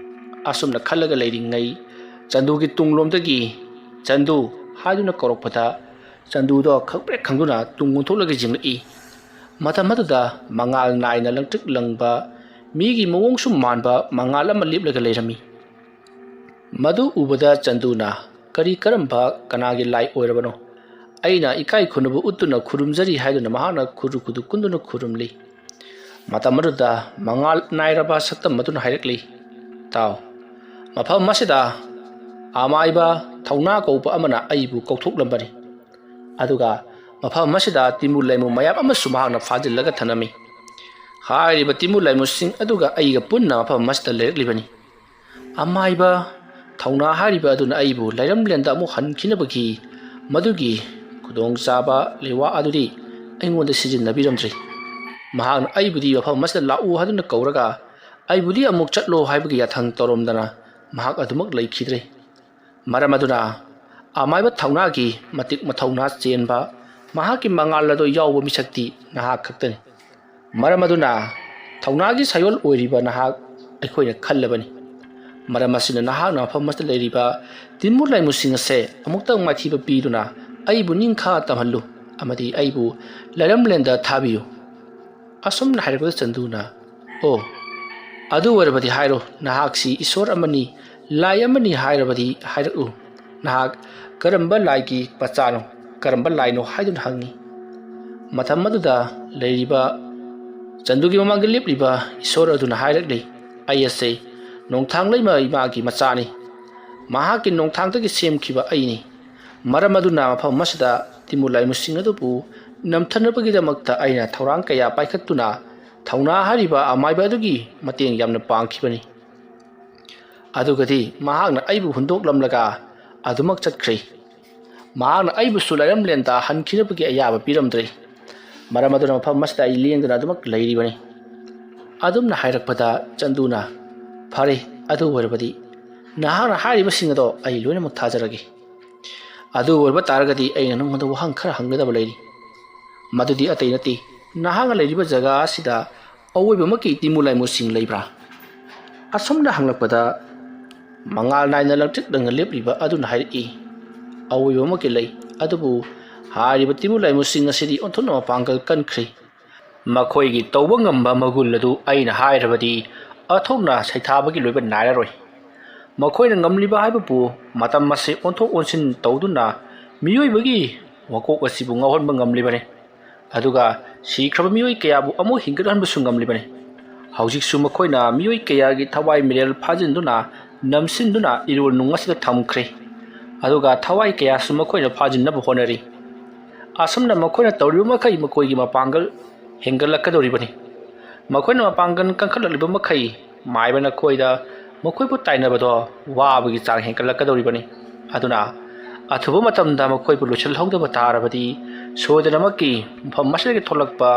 ꯑꯁꯨꯝꯅ ꯈꯜꯂꯒ ꯂꯩꯔꯤꯉꯩ ꯆꯟꯗꯨꯒꯤ ꯇꯨꯡꯂꯣꯝꯗꯒꯤ ꯆꯟꯗꯨ ꯍꯥꯏꯗꯨꯅ ꯀꯧꯔꯛꯄꯗ ꯆꯟꯗꯨꯗꯣ ꯈꯪꯄ꯭ꯔꯦꯛ ꯈꯪꯗꯨꯅ ꯇꯨꯡ ꯑꯣꯟꯊꯣꯛꯂꯒ ꯌꯦꯡꯂꯛꯏ ꯃꯇꯝ ꯑꯗꯨꯗ ꯃꯉꯥꯜ ꯅꯥꯏꯅ ꯂꯪꯇ꯭ꯔꯤꯛ ꯂꯪꯕ ꯃꯤꯒꯤ ꯃꯑꯣꯡꯁꯨ ꯃꯥꯟꯕ ꯃꯉꯥꯜ ꯑꯃ ꯂꯦꯞꯂꯒ ꯂꯩꯔꯝꯃꯤ ꯃꯗꯨ ꯎꯕꯗ ꯆꯟꯗꯨꯅ ꯀꯔꯝꯕ ꯀꯅꯥꯒꯤ ꯂꯥꯏ ꯑꯣꯏꯔꯕꯅꯣ ꯑꯩꯅ ꯏꯀꯥꯏ ꯈꯨꯝꯅꯕ ꯎꯠꯇꯨꯅ ꯈꯨꯔꯨꯝꯖꯔꯤ ꯍꯥꯏꯗꯨꯅ ꯃꯍꯥꯛꯅ ꯈꯨꯔꯨ ꯈꯨꯗꯨ ꯀꯨꯟꯗꯨꯅ ꯈꯨꯔꯨꯝꯂꯤ ꯃꯇꯝ ꯑꯗꯨꯗ ꯃꯉꯥꯜ ꯅꯥꯏꯔꯕ ꯁꯛꯇꯝ ꯑꯗꯨꯅ ꯍꯥꯏꯔꯛꯂꯤ ꯇꯥꯎ ꯃꯐꯝ ꯑꯁꯤꯗ ꯑꯃꯥꯏꯕ ꯊꯧꯅꯥ ꯀꯧꯕ ꯑꯃꯅ ꯑꯩꯕꯨ ꯀꯧꯊꯣꯛꯂꯝꯕꯅꯤ ꯑꯗꯨꯒ ꯃꯐꯝ ꯑꯁꯤꯗ ꯇꯤꯃꯨ ꯂꯩꯃꯨ ꯃꯌꯥꯝ ꯑꯃꯁꯨ ꯃꯍꯥꯛꯅ ꯐꯥꯖꯤꯜꯂꯒ ꯊꯅꯝꯃꯤ ꯍꯥꯏꯔꯤꯕ ꯇꯤꯃꯨ ꯂꯩꯃꯨꯁꯤꯡ ꯑꯗꯨꯒ ꯑꯩꯒ ꯄꯨꯟꯅ ꯃꯐꯝ ꯑꯁꯤꯗ ꯂꯩꯔꯛꯂꯤꯕꯅꯤ ꯑꯃꯥꯏꯕ ꯊꯧꯅꯥ ꯍꯥꯏꯔꯤꯕ ꯑꯗꯨꯅ ꯑꯩꯕꯨ ꯂꯩꯔꯝꯂꯦꯟꯗ ꯑꯃꯨꯛ ꯍꯟꯈꯤꯅꯕꯒꯤ ꯃꯗꯨꯒꯤ ꯈꯨꯗꯣꯡꯆꯥꯕ ꯂꯩꯋꯥ ꯑꯗꯨꯗꯤ ꯑꯩꯉꯣꯟꯗ ꯁꯤꯖꯤꯟꯅꯕꯤꯔꯝꯗ꯭ꯔꯤ ꯃꯍꯥꯛꯅ ꯑꯩꯕꯨꯗꯤ ꯃꯐꯝ ꯑꯁꯤꯗ ꯂꯥꯛꯎ ꯍꯥꯏꯗꯨꯅ ꯀꯧꯔꯒ ꯑꯩꯕꯨꯗꯤ ꯑꯃꯨꯛ ꯆꯠꯂꯣ ꯍꯥꯏꯕꯒꯤ ꯌꯥꯊꯪ ꯇꯧꯔꯝꯗꯅ ꯃꯍꯥꯛ ꯑꯗꯨꯃꯛ ꯂꯩꯈꯤꯗ꯭ꯔꯦ ꯃꯔꯝ ꯑꯗꯨꯅ ꯑꯃꯥꯏꯕ ꯊꯧꯅꯥꯒꯤ ꯃꯇꯤꯛ ꯃꯊꯧꯅꯥ ꯆꯦꯟꯕ ꯃꯍꯥꯛꯀꯤ ꯃꯉꯥꯜ ꯑꯗꯨ ꯌꯥꯎꯕ ꯃꯤꯁꯛꯇꯤ ꯅꯍꯥꯛ ꯈꯛꯇꯅꯤ ꯃꯔꯝ ꯑꯗꯨꯅ ꯊꯧꯅꯥꯒꯤ ꯁꯥꯌꯣꯜ ꯑꯣꯏꯔꯤꯕ ꯅꯍꯥꯛ ꯑꯩꯈꯣꯏꯅ ꯈꯜꯂꯕꯅꯤ ꯃꯔꯝ ꯑꯁꯤꯅ ꯅꯍꯥꯛꯅ ꯃꯐꯝ ꯑꯁꯤꯗ ꯂꯩꯔꯤꯕ ꯇꯤꯟꯃꯨ ꯂꯥꯏꯃꯨꯁꯤꯡ ꯑꯁꯦ ꯑꯃꯨꯛꯇꯪ ꯃꯥꯏꯊꯤꯕ ꯄꯤꯗꯨꯅ ꯑꯩꯕꯨ ꯅꯤꯡꯈꯥ ꯇꯝꯍꯜꯂꯨ ꯑꯃꯗꯤ ꯑꯩꯕꯨ ꯂꯩꯔꯝꯂꯦꯟꯗ ꯊꯥꯕꯤꯌꯨ ꯑꯁꯨꯝꯅ ꯍꯥꯏꯔꯛꯄꯗ ꯆꯟꯗꯨꯅ ꯑꯣ ꯑꯗꯨ ꯑꯣꯏꯔꯕꯗꯤ ꯍꯥꯏꯔꯣ ꯅꯍꯥꯛꯁꯤ ꯏꯁꯣꯔ ꯑꯃꯅꯤ ꯂꯥꯏ ꯑꯃꯅꯤ ꯍꯥꯏꯔꯕꯗꯤ ꯍꯥꯏꯔꯛꯎ ꯅꯍꯥꯛ ꯀꯔꯝꯕ ꯂꯥꯏꯒꯤ ꯃꯆꯥꯅꯣ ꯀꯔꯝꯕ ꯂꯥꯏꯅꯣ ꯍꯥꯏꯗꯨꯅ ꯍꯪꯉꯤ ꯃꯇꯝ ꯑꯗꯨꯗ ꯂꯩꯔꯤꯕ ꯆꯟꯗꯨꯒꯤ ꯃꯃꯥꯡꯗ ꯂꯦꯞꯂꯤꯕ ꯏꯁꯣꯔ ꯑꯗꯨꯅ ꯍꯥꯏꯔꯛꯂꯤ ꯑꯩ ꯑꯁꯦ ꯅꯣꯡꯊꯥꯡꯂꯩꯃ ꯏꯃꯥꯒꯤ ꯃꯆꯥꯅꯤ ꯃꯍꯥꯛꯀꯤ ꯅꯣꯡꯊꯥꯡꯗꯒꯤ ꯁꯦꯝꯈꯤꯕ ꯑꯩꯅꯤ ꯃꯔꯝ ꯑꯗꯨꯅ ꯃꯐꯝ ꯑꯁꯤꯗ ꯇꯤꯃꯨ ꯂꯥꯏꯃꯨꯁꯤꯡ ꯑꯗꯨꯕꯨ ꯅꯝꯊꯅꯕꯒꯤꯗꯃꯛꯇ ꯑꯩꯅ ꯊꯧꯔꯥꯡ ꯀꯌꯥ ꯄꯥꯏꯈꯠꯇꯨꯅ ꯊꯧꯅꯥ ꯍꯥꯏꯔꯤꯕ ꯑꯃꯥꯏꯕ ꯑꯗꯨꯒꯤ ꯃꯇꯦꯡ ꯌꯥꯝꯅ ꯄꯥꯡꯈꯤꯕꯅꯤ ꯑꯗꯨꯒꯗꯤ ꯃꯍꯥꯛꯅ ꯑꯩꯕꯨ ꯍꯨꯟꯗꯣꯛꯂꯝꯂꯒ ꯑꯗꯨꯃꯛ ꯆꯠꯈ꯭ꯔꯦ ꯃꯍꯥꯛꯅ ꯑꯩꯕꯨꯁꯨ ꯂꯩꯔꯝꯂꯦꯟꯗ ꯍꯟꯈꯤꯅꯕꯒꯤ ꯑꯌꯥꯕ ꯄꯤꯔꯝꯗ꯭ꯔꯦ ꯃꯔꯝ ꯑꯗꯨꯅ ꯃꯐꯝ ꯑꯁꯤꯗ ꯑꯩ ꯂꯦꯡꯗꯅ ꯑꯗꯨꯃꯛ ꯂꯩꯔꯤꯕꯅꯤ ꯑꯗꯨꯝꯅ ꯍꯥꯏꯔꯛꯄꯗ ꯆꯟꯗꯨꯅ ꯐꯔꯦ ꯑꯗꯨ ꯑꯣꯏꯔꯕꯗꯤ ꯅꯍꯥꯛꯅ ꯍꯥꯏꯔꯤꯕꯁꯤꯡ ꯑꯗꯣ ꯑꯩ ꯂꯣꯏꯅꯃꯛ ꯊꯥꯖꯔꯒꯦ ꯑꯗꯨ ꯑꯣꯏꯕ ꯇꯥꯔꯒꯗꯤ ꯑꯩꯅ ꯅꯉꯣꯟꯗ ꯋꯥꯍꯪ ꯈꯔ ꯍꯪꯒꯗꯕ ꯂꯩꯔꯤ ꯃꯗꯨꯗꯤ ꯑꯇꯩ ꯅꯠꯇꯦ ꯅꯍꯥꯛꯅ ꯂꯩꯔꯤꯕ ꯖꯒꯥ ꯑꯁꯤꯗ ꯑꯋꯣꯏꯕꯃꯛꯀꯤ ꯇꯤꯃꯨ ꯂꯥꯏꯃꯨꯁꯤꯡ ꯂꯩꯕ꯭ꯔꯥ ꯑꯁꯨꯝꯅ ꯍꯪꯂꯛꯄꯗ ꯃꯉꯥꯜ ꯅꯥꯏꯅ ꯂꯪꯇ꯭ꯔꯤꯛ ꯂꯪꯅ ꯂꯦꯞꯂꯤꯕ ꯑꯗꯨꯅ ꯍꯥꯏꯔꯛꯏ ꯑꯋꯣꯏꯕꯃꯛꯀꯤ ꯂꯩ ꯑꯗꯨꯕꯨ ꯍꯥꯏꯔꯤꯕ ꯇꯤꯃꯨ ꯂꯥꯏꯃꯨꯁꯤꯡ ꯑꯁꯤꯗꯤ ꯑꯣꯟꯊꯣꯛꯅ ꯃꯄꯥꯡꯒꯜ ꯀꯟꯈ꯭ꯔꯦ ꯃꯈꯣꯏꯒꯤ ꯇꯧꯕ ꯉꯝꯕ ꯃꯒꯨꯟ ꯑꯗꯨ ꯑꯩꯅ ꯍꯥꯏꯔꯕꯗꯤ ꯑꯊꯣꯛꯅ ꯁꯩꯊꯥꯕꯒꯤ ꯂꯣꯏꯕ ꯅꯥꯏꯔꯔꯣꯏ ꯃꯈꯣꯏꯅ ꯉꯝꯂꯤꯕ ꯍꯥꯏꯕꯕꯨ ꯃꯇꯝ ꯑꯁꯤ ꯑꯣꯟꯊꯣꯛ ꯑꯣꯟꯁꯤꯟ ꯇꯧꯗꯨꯅ ꯃꯤꯑꯣꯏꯕꯒꯤ ꯃꯀꯣꯛ ꯑꯁꯤꯕꯨ ꯉꯥꯎꯍꯟꯕ ꯉꯝꯂꯤꯕꯅꯤ ꯑꯗꯨꯒ ꯁꯤꯈ꯭ꯔꯕ ꯃꯤꯑꯣꯏ ꯀꯌꯥꯕꯨ ꯑꯃꯨꯛ ꯍꯤꯡꯒꯠꯍꯟꯕꯁꯨ ꯉꯝꯂꯤꯕꯅꯤ ꯍꯧꯖꯤꯛꯁꯨ ꯃꯈꯣꯏꯅ ꯃꯤꯑꯣꯏ ꯀꯌꯥꯒꯤ ꯊꯋꯥꯏ ꯃꯤꯔꯦꯜ ꯐꯥꯖꯤꯟꯗꯨꯅ ꯅꯝꯁꯤꯟꯗꯨꯅ ꯏꯔꯣꯜ ꯅꯨꯡ ꯑꯁꯤꯗ ꯊꯝꯈ꯭ꯔꯦ ꯑꯗꯨꯒ ꯊꯋꯥꯏ ꯀꯌꯥꯁꯨ ꯃꯈꯣꯏꯅ ꯐꯥꯖꯤꯟꯅꯕ ꯍꯣꯠꯅꯔꯤ ꯑꯁꯨꯝꯅ ꯃꯈꯣꯏꯅ ꯇꯧꯔꯤꯕ ꯃꯈꯩ ꯃꯈꯣꯏꯒꯤ ꯃꯄꯥꯡꯒꯜ ꯍꯦꯟꯒꯠꯂꯛꯀꯗꯧꯔꯤꯕꯅꯤ ꯃꯈꯣꯏꯅ ꯃꯄꯥꯡꯒꯜ ꯀꯟꯈꯠꯂꯛꯂꯤꯕ ꯃꯈꯩ ꯃꯥꯏꯕ ꯅꯈꯣꯏꯗ ꯃꯈꯣꯏꯕꯨ ꯇꯥꯏꯅꯕꯗꯣ ꯋꯥꯕꯒꯤ ꯆꯥꯡ ꯍꯦꯟꯒꯠꯂꯛꯀꯗꯧꯔꯤꯕꯅꯤ ꯑꯗꯨꯅ ꯑꯊꯨꯕ ꯃꯇꯝꯗ ꯃꯈꯣꯏꯕꯨ ꯂꯣꯏꯁꯤꯜꯍꯧꯗꯕ ꯇꯥꯔꯕꯗꯤ ꯁꯣꯏꯗꯅꯃꯛꯀꯤ ꯃꯐꯝ ꯑꯁꯤꯗꯒꯤ ꯊꯣꯛꯂꯛꯄ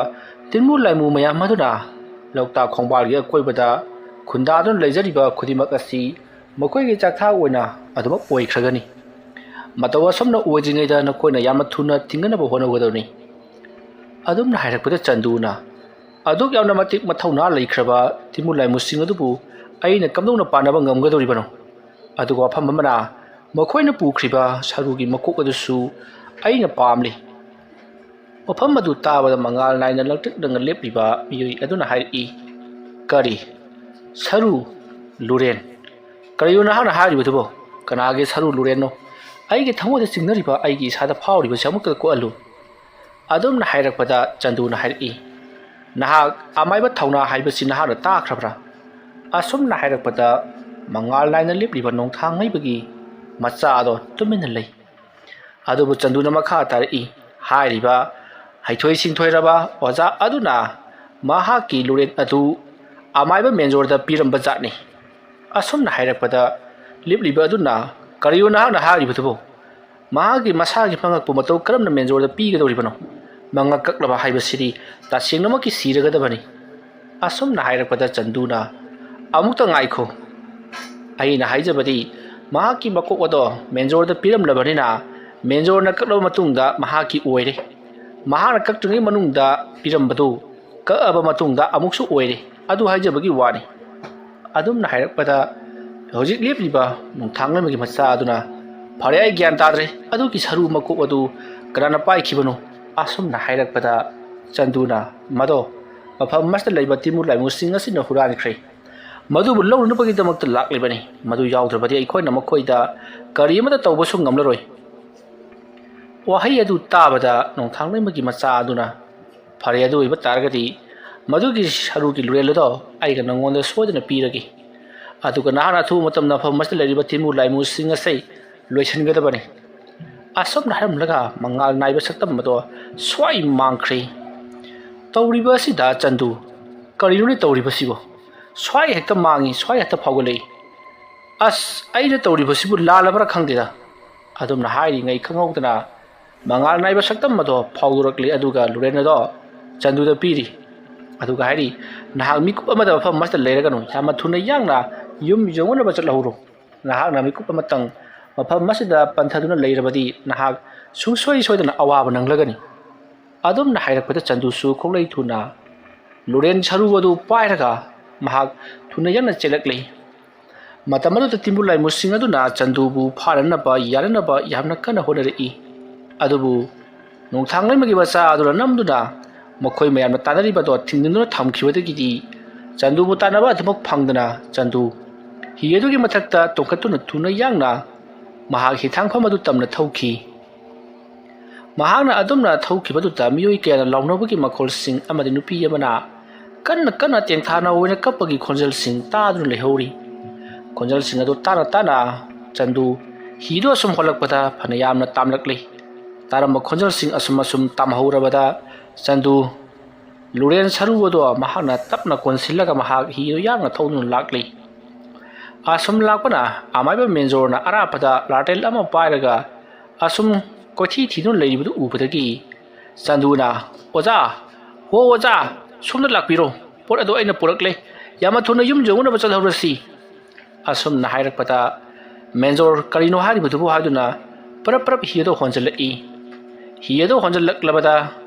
ꯇꯤꯟꯃꯨ ꯂꯥꯏꯃꯨ ꯃꯌꯥꯝ ꯑꯗꯨꯅ ꯂꯣꯛꯇꯥꯛ ꯈꯣꯡꯕꯥꯜꯒꯤ ꯑꯀꯣꯏꯕꯗ ꯈꯨꯟꯗꯥꯗꯨꯅ ꯂꯩꯖꯔꯤꯕ ꯈꯨꯗꯤꯡꯃꯛ ꯑꯁꯤ ꯃꯈꯣꯏꯒꯤ ꯆꯥꯛꯊꯥꯛ ꯑꯣꯏꯅ ꯑꯗꯨꯃꯛ ꯑꯣꯏꯈ꯭ꯔꯒꯅꯤ ꯃꯇꯧ ꯑꯁꯨꯝꯅ ꯑꯣꯏꯗ꯭ꯔꯤꯉꯩꯗ ꯅꯈꯣꯏꯅ ꯌꯥꯝꯅ ꯊꯨꯅ ꯊꯤꯡꯒꯅꯕ ꯍꯣꯠꯅꯒꯗꯕꯅꯤ ꯑꯗꯨꯝꯅ ꯍꯥꯏꯔꯛꯄꯗ ꯆꯟꯗꯨꯅ ꯑꯗꯨꯛ ꯌꯥꯝꯅ ꯃꯇꯤꯛ ꯃꯊꯧꯅꯥ ꯂꯩꯈ꯭ꯔꯕ ꯇꯤꯃꯨ ꯂꯥꯏꯃꯨꯁꯤꯡ ꯑꯗꯨꯕꯨ ꯑꯩꯅ ꯀꯝꯗꯧꯅ ꯄꯥꯟꯅꯕ ꯉꯝꯒꯗꯧꯔꯤꯕꯅꯣ ꯑꯗꯨꯒ ꯋꯥꯐꯝ ꯑꯃꯅ ꯃꯈꯣꯏꯅ ꯄꯨꯈ꯭ꯔꯤꯕ ꯁꯔꯨꯒꯤ ꯃꯀꯣꯛ ꯑꯗꯨꯁꯨ ꯑꯩꯅ ꯄꯥꯝꯂꯤ ꯃꯐꯝ ꯑꯗꯨ ꯇꯥꯕꯗ ꯃꯉꯥꯜ ꯅꯥꯏꯅ ꯂꯪꯇ꯭ꯔꯤꯛ ꯂꯪꯅ ꯂꯦꯞꯂꯤꯕ ꯃꯤꯑꯣꯏ ꯑꯗꯨꯅ ꯍꯥꯏꯔꯛꯏ ꯀꯔꯤ ꯁꯔꯨ ꯂꯨꯔꯦꯟ ꯀꯔꯤꯅꯣ ꯅꯍꯥꯛꯅ ꯍꯥꯏꯔꯤꯕꯗꯨꯕꯣ ꯀꯅꯥꯒꯤ ꯁꯔꯨ ꯂꯨꯔꯦꯟꯅꯣ ꯑꯩꯒꯤ ꯊꯃꯣꯏꯗ ꯆꯤꯡꯅꯔꯤꯕ ꯑꯩꯒꯤ ꯏꯁꯥꯗ ꯐꯥꯎꯔꯤꯕꯁꯤ ꯑꯃꯨꯛꯇ ꯀꯣꯛꯍꯜꯂꯨ ꯑꯗꯨꯝꯅ ꯍꯥꯏꯔꯛꯄꯗ ꯆꯟꯗꯨꯅ ꯍꯥꯏꯔꯛꯏ ꯅꯍꯥꯛ ꯑꯃꯥꯏꯕ ꯊꯧꯅꯥ ꯍꯥꯏꯕꯁꯤ ꯅꯍꯥꯛꯅ ꯇꯥꯈ꯭ꯔꯕ꯭ꯔꯥ ꯑꯁꯨꯝꯅ ꯍꯥꯏꯔꯛꯄꯗ ꯃꯉꯥꯜ ꯅꯥꯏꯅ ꯂꯦꯞꯂꯤꯕ ꯅꯣꯡꯊꯥꯡꯂꯩꯕꯒꯤ ꯃꯆꯥ ꯑꯗꯣ ꯇꯨꯃꯤꯟꯅ ꯂꯩ ꯑꯗꯨꯕꯨ ꯆꯟꯗꯨꯅ ꯃꯈꯥ ꯇꯥꯔꯛꯏ ꯍꯥꯏꯔꯤꯕ ꯍꯩꯊꯣꯏ ꯁꯤꯡꯊꯣꯏꯔꯕ ꯑꯣꯖꯥ ꯑꯗꯨꯅ ꯃꯍꯥꯛꯀꯤ ꯂꯨꯔꯦꯟ ꯑꯗꯨ ꯑꯃꯥꯏꯕ ꯃꯦꯟꯖꯣꯔꯗ ꯄꯤꯔꯝꯕ ꯖꯥꯠꯅꯤ ꯑꯁꯨꯝꯅ ꯍꯥꯏꯔꯛꯄꯗ ꯂꯦꯞꯂꯤꯕ ꯑꯗꯨꯅ ꯀꯔꯤꯅꯣ ꯅꯍꯥꯛꯅ ꯍꯥꯏꯔꯤꯕꯗꯨꯕꯣ ꯃꯍꯥꯛꯀꯤ ꯃꯁꯥꯒꯤ ꯃꯉꯛꯄꯨ ꯃꯇꯧ ꯀꯔꯝꯅ ꯃꯦꯟꯖꯣꯔꯗ ꯄꯤꯒꯗꯧꯔꯤꯕꯅꯣ ꯃꯉꯛ ꯀꯛꯂꯕ ꯍꯥꯏꯕꯁꯤꯗꯤ ꯇꯁꯦꯡꯅꯃꯛꯀꯤ ꯁꯤꯔꯒꯗꯕꯅꯤ ꯑꯁꯨꯝꯅ ꯍꯥꯏꯔꯛꯄꯗ ꯆꯟꯗꯨꯅ ꯑꯃꯨꯛꯇ ꯉꯥꯏꯈꯣ ꯑꯩꯅ ꯍꯥꯏꯖꯕꯗꯤ ꯃꯍꯥꯛꯀꯤ ꯃꯀꯣꯛ ꯑꯗꯣ ꯃꯦꯟꯖꯣꯔꯗ ꯄꯤꯔꯝꯂꯕꯅꯤꯅ ꯃꯦꯟꯖꯣꯔꯅ ꯀꯛꯂꯕ ꯃꯇꯨꯡꯗ ꯃꯍꯥꯛꯀꯤ ꯑꯣꯏꯔꯦ ꯃꯍꯥꯛꯅ ꯀꯛꯇ꯭ꯔꯤꯉꯩ ꯃꯅꯨꯡꯗ ꯄꯤꯔꯝꯕꯗꯨ ꯀꯛꯑꯕ ꯃꯇꯨꯡꯗ ꯑꯃꯨꯛꯁꯨ ꯑꯣꯏꯔꯦ ꯑꯗꯨ ꯍꯥꯏꯖꯕꯒꯤ ꯋꯥꯅꯤ ꯑꯗꯨꯝꯅ ꯍꯥꯏꯔꯛꯄꯗ ꯍꯧꯖꯤꯛ ꯂꯦꯞꯂꯤꯕ ꯅꯣꯡꯊꯥꯡꯂꯩꯃꯒꯤ ꯃꯆꯥ ꯑꯗꯨꯅ ꯐꯔꯦ ꯑꯩ ꯒ꯭ꯌꯥꯟ ꯇꯥꯗ꯭ꯔꯦ ꯑꯗꯨꯒꯤ ꯁꯔꯨ ꯃꯀꯣꯛ ꯑꯗꯨ ꯀꯅꯥꯅ ป้ꯥꯏꯈꯤꯕꯅꯣ ꯑꯁꯨꯝꯅ ꯍꯥꯏꯔꯛꯄꯗ ꯆꯟꯗꯨꯅ ꯃꯗꯣ ꯃꯐꯝ ꯑꯁꯤꯗ ꯂꯩꯕ ꯇꯤꯃꯨ ꯂꯥꯏꯃꯨꯁꯤꯡ ꯑꯁꯤꯅ ꯍꯨꯔꯥꯟꯈ꯭ꯔꯦ ꯃꯗꯨꯕꯨ ꯂꯧꯅꯕꯒꯤꯗꯃꯛꯇ ꯂꯥꯛꯂꯤꯕꯅꯤ ꯃꯗꯨ ꯌꯥꯎꯗ꯭ꯔꯕꯗꯤ ꯑꯩꯈꯣꯏꯅ ꯃꯈꯣꯏꯗ ꯀꯔꯤ ꯑꯃꯠꯇ ꯇꯧꯕꯁꯨ ꯉꯝꯂꯔꯣꯏ ꯋꯥꯍꯩ ꯑꯗꯨ ꯇꯥꯕꯗ ꯅꯣꯡꯊꯥꯡꯂꯩꯃꯒꯤ ꯃꯆꯥ ꯑꯗꯨꯅ ꯐꯔꯦ ꯑꯗꯨ ꯑꯣꯏꯕ ꯇꯥꯔꯒꯗꯤ ꯃꯗꯨꯒꯤ ꯁꯔꯨꯒꯤ ꯂꯨꯔꯦꯜ ꯑꯗꯣ ꯑꯩꯅ ꯅꯉꯣꯟꯗ ꯁꯣꯏꯗꯅ ꯄꯤꯔꯒꯦ ꯑꯗꯨꯒ ꯅꯍꯥꯛꯅ ꯑꯊꯨꯕ ꯃꯇꯝꯗ ꯃꯐꯝ ꯑꯁꯤꯗ ꯂꯩꯔꯤꯕ ꯇꯤꯃꯨ ꯂꯥꯏꯃꯨꯁꯤꯡ ꯑꯁꯤ ꯂꯣꯏꯁꯤꯟꯒꯗꯕꯅꯤ ꯑꯁꯨꯝꯅ ꯍꯥꯏꯔꯝꯂꯒ ꯃꯉꯥꯜ ꯅꯥꯏꯕ ꯁꯛꯇꯝ ꯑꯗꯣ ꯁ꯭ꯋꯥꯏ ꯃꯥꯡꯈ꯭ꯔꯦ ꯇꯧꯔꯤꯕ ꯑꯁꯤꯗ ꯆꯟꯗꯨ ꯀꯔꯤꯅꯣꯅꯦ ꯇꯧꯔꯤꯕꯁꯤꯕꯣ ꯁ꯭ꯋꯥꯏ ꯍꯦꯛꯇ ꯃꯥꯡꯉꯤ ꯁ꯭ꯋꯥꯏ ꯍꯦꯛꯇ ꯐꯥꯎꯒꯠꯂꯛꯏ ꯑꯁ ꯑꯩꯅ ꯇꯧꯔꯤꯕꯁꯤꯕꯨ ꯂꯥꯜꯂꯕ꯭ꯔꯥ ꯈꯪꯗꯦꯗ ꯑꯗꯨꯝꯅ ꯍꯥꯏꯔꯤꯉꯩ ꯈꯪꯍꯧꯗꯅ ꯃꯉꯥꯜ ꯅꯥꯏꯕ ꯁꯛꯇꯝ ꯑꯗꯣ ꯐꯥꯎꯗꯣꯔꯛꯂꯤ ꯑꯗꯨꯒ ꯂꯨꯔꯦꯟ ꯑꯗꯣ ꯆꯟꯗꯨꯗ ꯄꯤꯔꯤ ꯑꯗꯨꯒ ꯍꯥꯏꯔꯤ ꯅꯍꯥꯛ ꯃꯤꯀꯨꯞ ꯑꯃꯗ ꯃꯐꯝ ꯑꯃꯗ ꯂꯩꯔꯒꯅꯨ ꯌꯥꯝꯅ ꯊꯨꯅ ꯌꯥꯡꯅ ꯌꯨꯝ ꯌꯧꯅꯕ ꯆꯠꯍꯧꯔꯣ ꯅꯍꯥꯛꯅ ꯃꯤꯀꯨꯞ ꯑꯃꯇꯪ ꯃꯐꯝ ꯑꯁꯤꯗ ꯄꯟꯊꯗꯨꯅ ꯂꯩꯔꯕꯗꯤ ꯅꯍꯥꯛ ꯁꯨꯡꯁꯣꯏ ꯁꯣꯏꯗꯅ ꯑꯋꯥꯕ ꯅꯪꯂꯒꯅꯤ ꯑꯗꯨꯝꯅ ꯍꯥꯏꯔꯛꯄꯗ ꯆꯟꯗꯨꯁꯨ ꯈꯣꯡꯂꯩ ꯊꯨꯅ ꯂꯨꯔꯦꯟ ꯁꯔꯨ ꯑꯗꯨ ꯄꯥꯏꯔꯒ ꯃꯍꯥꯛ ꯊꯨꯅ ꯌꯥꯡꯅ ꯆꯦꯜꯂꯛꯂꯤ ꯃꯇꯝ ꯑꯗꯨꯗ ꯇꯤꯝꯕꯨ ꯂꯥꯏꯃꯨꯁꯤꯡ ꯑꯗꯨꯅ ꯆꯟꯗꯨꯕꯨ ꯐꯥꯅꯅꯕ ꯌꯥꯅꯅꯕ ꯌꯥꯝꯅ ꯀꯟꯅ ꯍꯣꯠꯅꯔꯛꯏ ꯑꯗꯨꯕꯨ ꯅꯣꯡꯊꯥꯡꯂꯩꯃꯒꯤ ꯃꯆꯥ ꯑꯗꯨꯅ ꯅꯝꯗꯨꯅ ꯃꯈꯣꯏ ꯃꯌꯥꯝꯅ ꯇꯥꯟꯅꯔꯤꯕꯗꯣ ꯊꯤꯡꯖꯤꯟꯗꯨꯅ ꯊꯝꯈꯤꯕꯗꯒꯤꯗꯤ ꯆꯟꯗꯨꯕꯨ ꯇꯥꯟꯅꯕ ꯑꯗꯨꯃꯛ ꯐꯪꯗꯅ ꯆꯟꯗꯨ ꯍꯤ ꯑꯗꯨꯒꯤ ꯃꯊꯛꯇ ꯇꯣꯡꯈꯠꯇꯨꯅ ꯊꯨꯅ ꯌꯥꯡꯅ ꯃꯍꯥꯛ ꯍꯤꯊꯥꯡꯐꯝ ꯑꯗꯨ ꯇꯝꯅ ꯊꯧꯈꯤ ꯃꯍꯥꯛꯅ ꯑꯗꯨꯝꯅ ꯊꯧꯈꯤꯕꯗꯨꯗ ꯃꯤꯑꯣꯏ ꯀꯌꯥꯅ ꯂꯥꯎꯅꯕꯒꯤ ꯃꯈꯣꯜꯁꯤꯡ ꯑꯃꯗꯤ ꯅꯨꯄꯤ ꯑꯃꯅ ꯀꯟꯅ ꯀꯟꯅ ꯇꯦꯡꯊꯥꯅ ꯑꯣꯏꯅ ꯀꯞꯄꯒꯤ ꯈꯣꯟꯖꯦꯜꯁꯤꯡ ꯇꯥꯗꯨꯅ ꯂꯩꯍꯧꯔꯤ ꯈꯣꯟꯖꯦꯜꯁꯤꯡ ꯑꯗꯨ ꯇꯥꯅ ꯇꯥꯅ ꯆꯟꯗꯨ ꯍꯤꯗꯨ ꯑꯁꯨꯝ ꯍꯣꯜꯂꯛꯄꯗ ꯐꯅ ꯌꯥꯝꯅ ꯇꯥꯝꯂꯛꯂꯤ ꯇꯥꯔꯝꯕ ꯈꯣꯟꯖꯦꯜꯁꯤꯡ ꯑꯁꯨꯝ ꯇꯥꯝꯍꯧꯔꯕꯗ ꯆꯟꯗꯨ ꯂꯨꯔꯦꯟ ꯁꯔꯨ ꯑꯗꯣ ꯃꯍꯥꯛꯅ ꯇꯞꯅ ꯀꯣꯟꯁꯤꯜꯂꯒ ꯃꯍꯥꯛ ꯍꯤꯗꯨ ꯌꯥꯡꯅ ꯊꯧꯗꯨꯅ ꯂꯥꯛꯂꯤ ꯑꯁꯨꯝ ꯂꯥꯛꯄꯅ ꯑꯃꯥꯏꯕ ꯃꯦꯟꯖꯣꯔꯅ ꯑꯔꯥꯞꯄꯗ ꯂꯥꯇꯦꯜ ꯑꯃ ꯄꯥꯏꯔꯒ ꯑꯁꯨꯝ ꯀꯣꯏꯊꯤ ꯊꯤꯗꯨꯅ ꯂꯩꯔꯤꯕꯗꯨ ꯎꯕꯗꯒꯤ ꯆꯟꯗꯨꯅ ꯑꯣꯖꯥ ꯍꯣ ꯑꯣꯖꯥ ꯁꯣꯝꯗ ꯂꯥꯛꯄꯤꯔꯣ ꯄꯣꯠ ꯑꯗꯨ ꯑꯩꯅ ꯄꯨꯔꯛꯂꯦ ꯌꯥꯝꯅ ꯊꯨꯅ ꯌꯨꯝ ꯌꯧꯅꯕ ꯆꯠꯍꯧꯔꯁꯤ ꯑꯁꯨꯝꯅ ꯍꯥꯏꯔꯛꯄꯗ ꯃꯦꯟꯖꯣꯔ ꯀꯔꯤꯅꯣ ꯍꯥꯏꯔꯤꯕꯗꯨꯕꯨ ꯍꯥꯏꯗꯨꯅ ꯄꯔꯞ ꯄꯔꯞ ꯍꯤ ꯑꯗꯨ ꯍꯣꯟꯖꯜꯂꯛꯏ ꯍꯤ ꯑꯗꯨ ꯍꯣꯟꯖꯜꯂꯛꯂꯕꯗ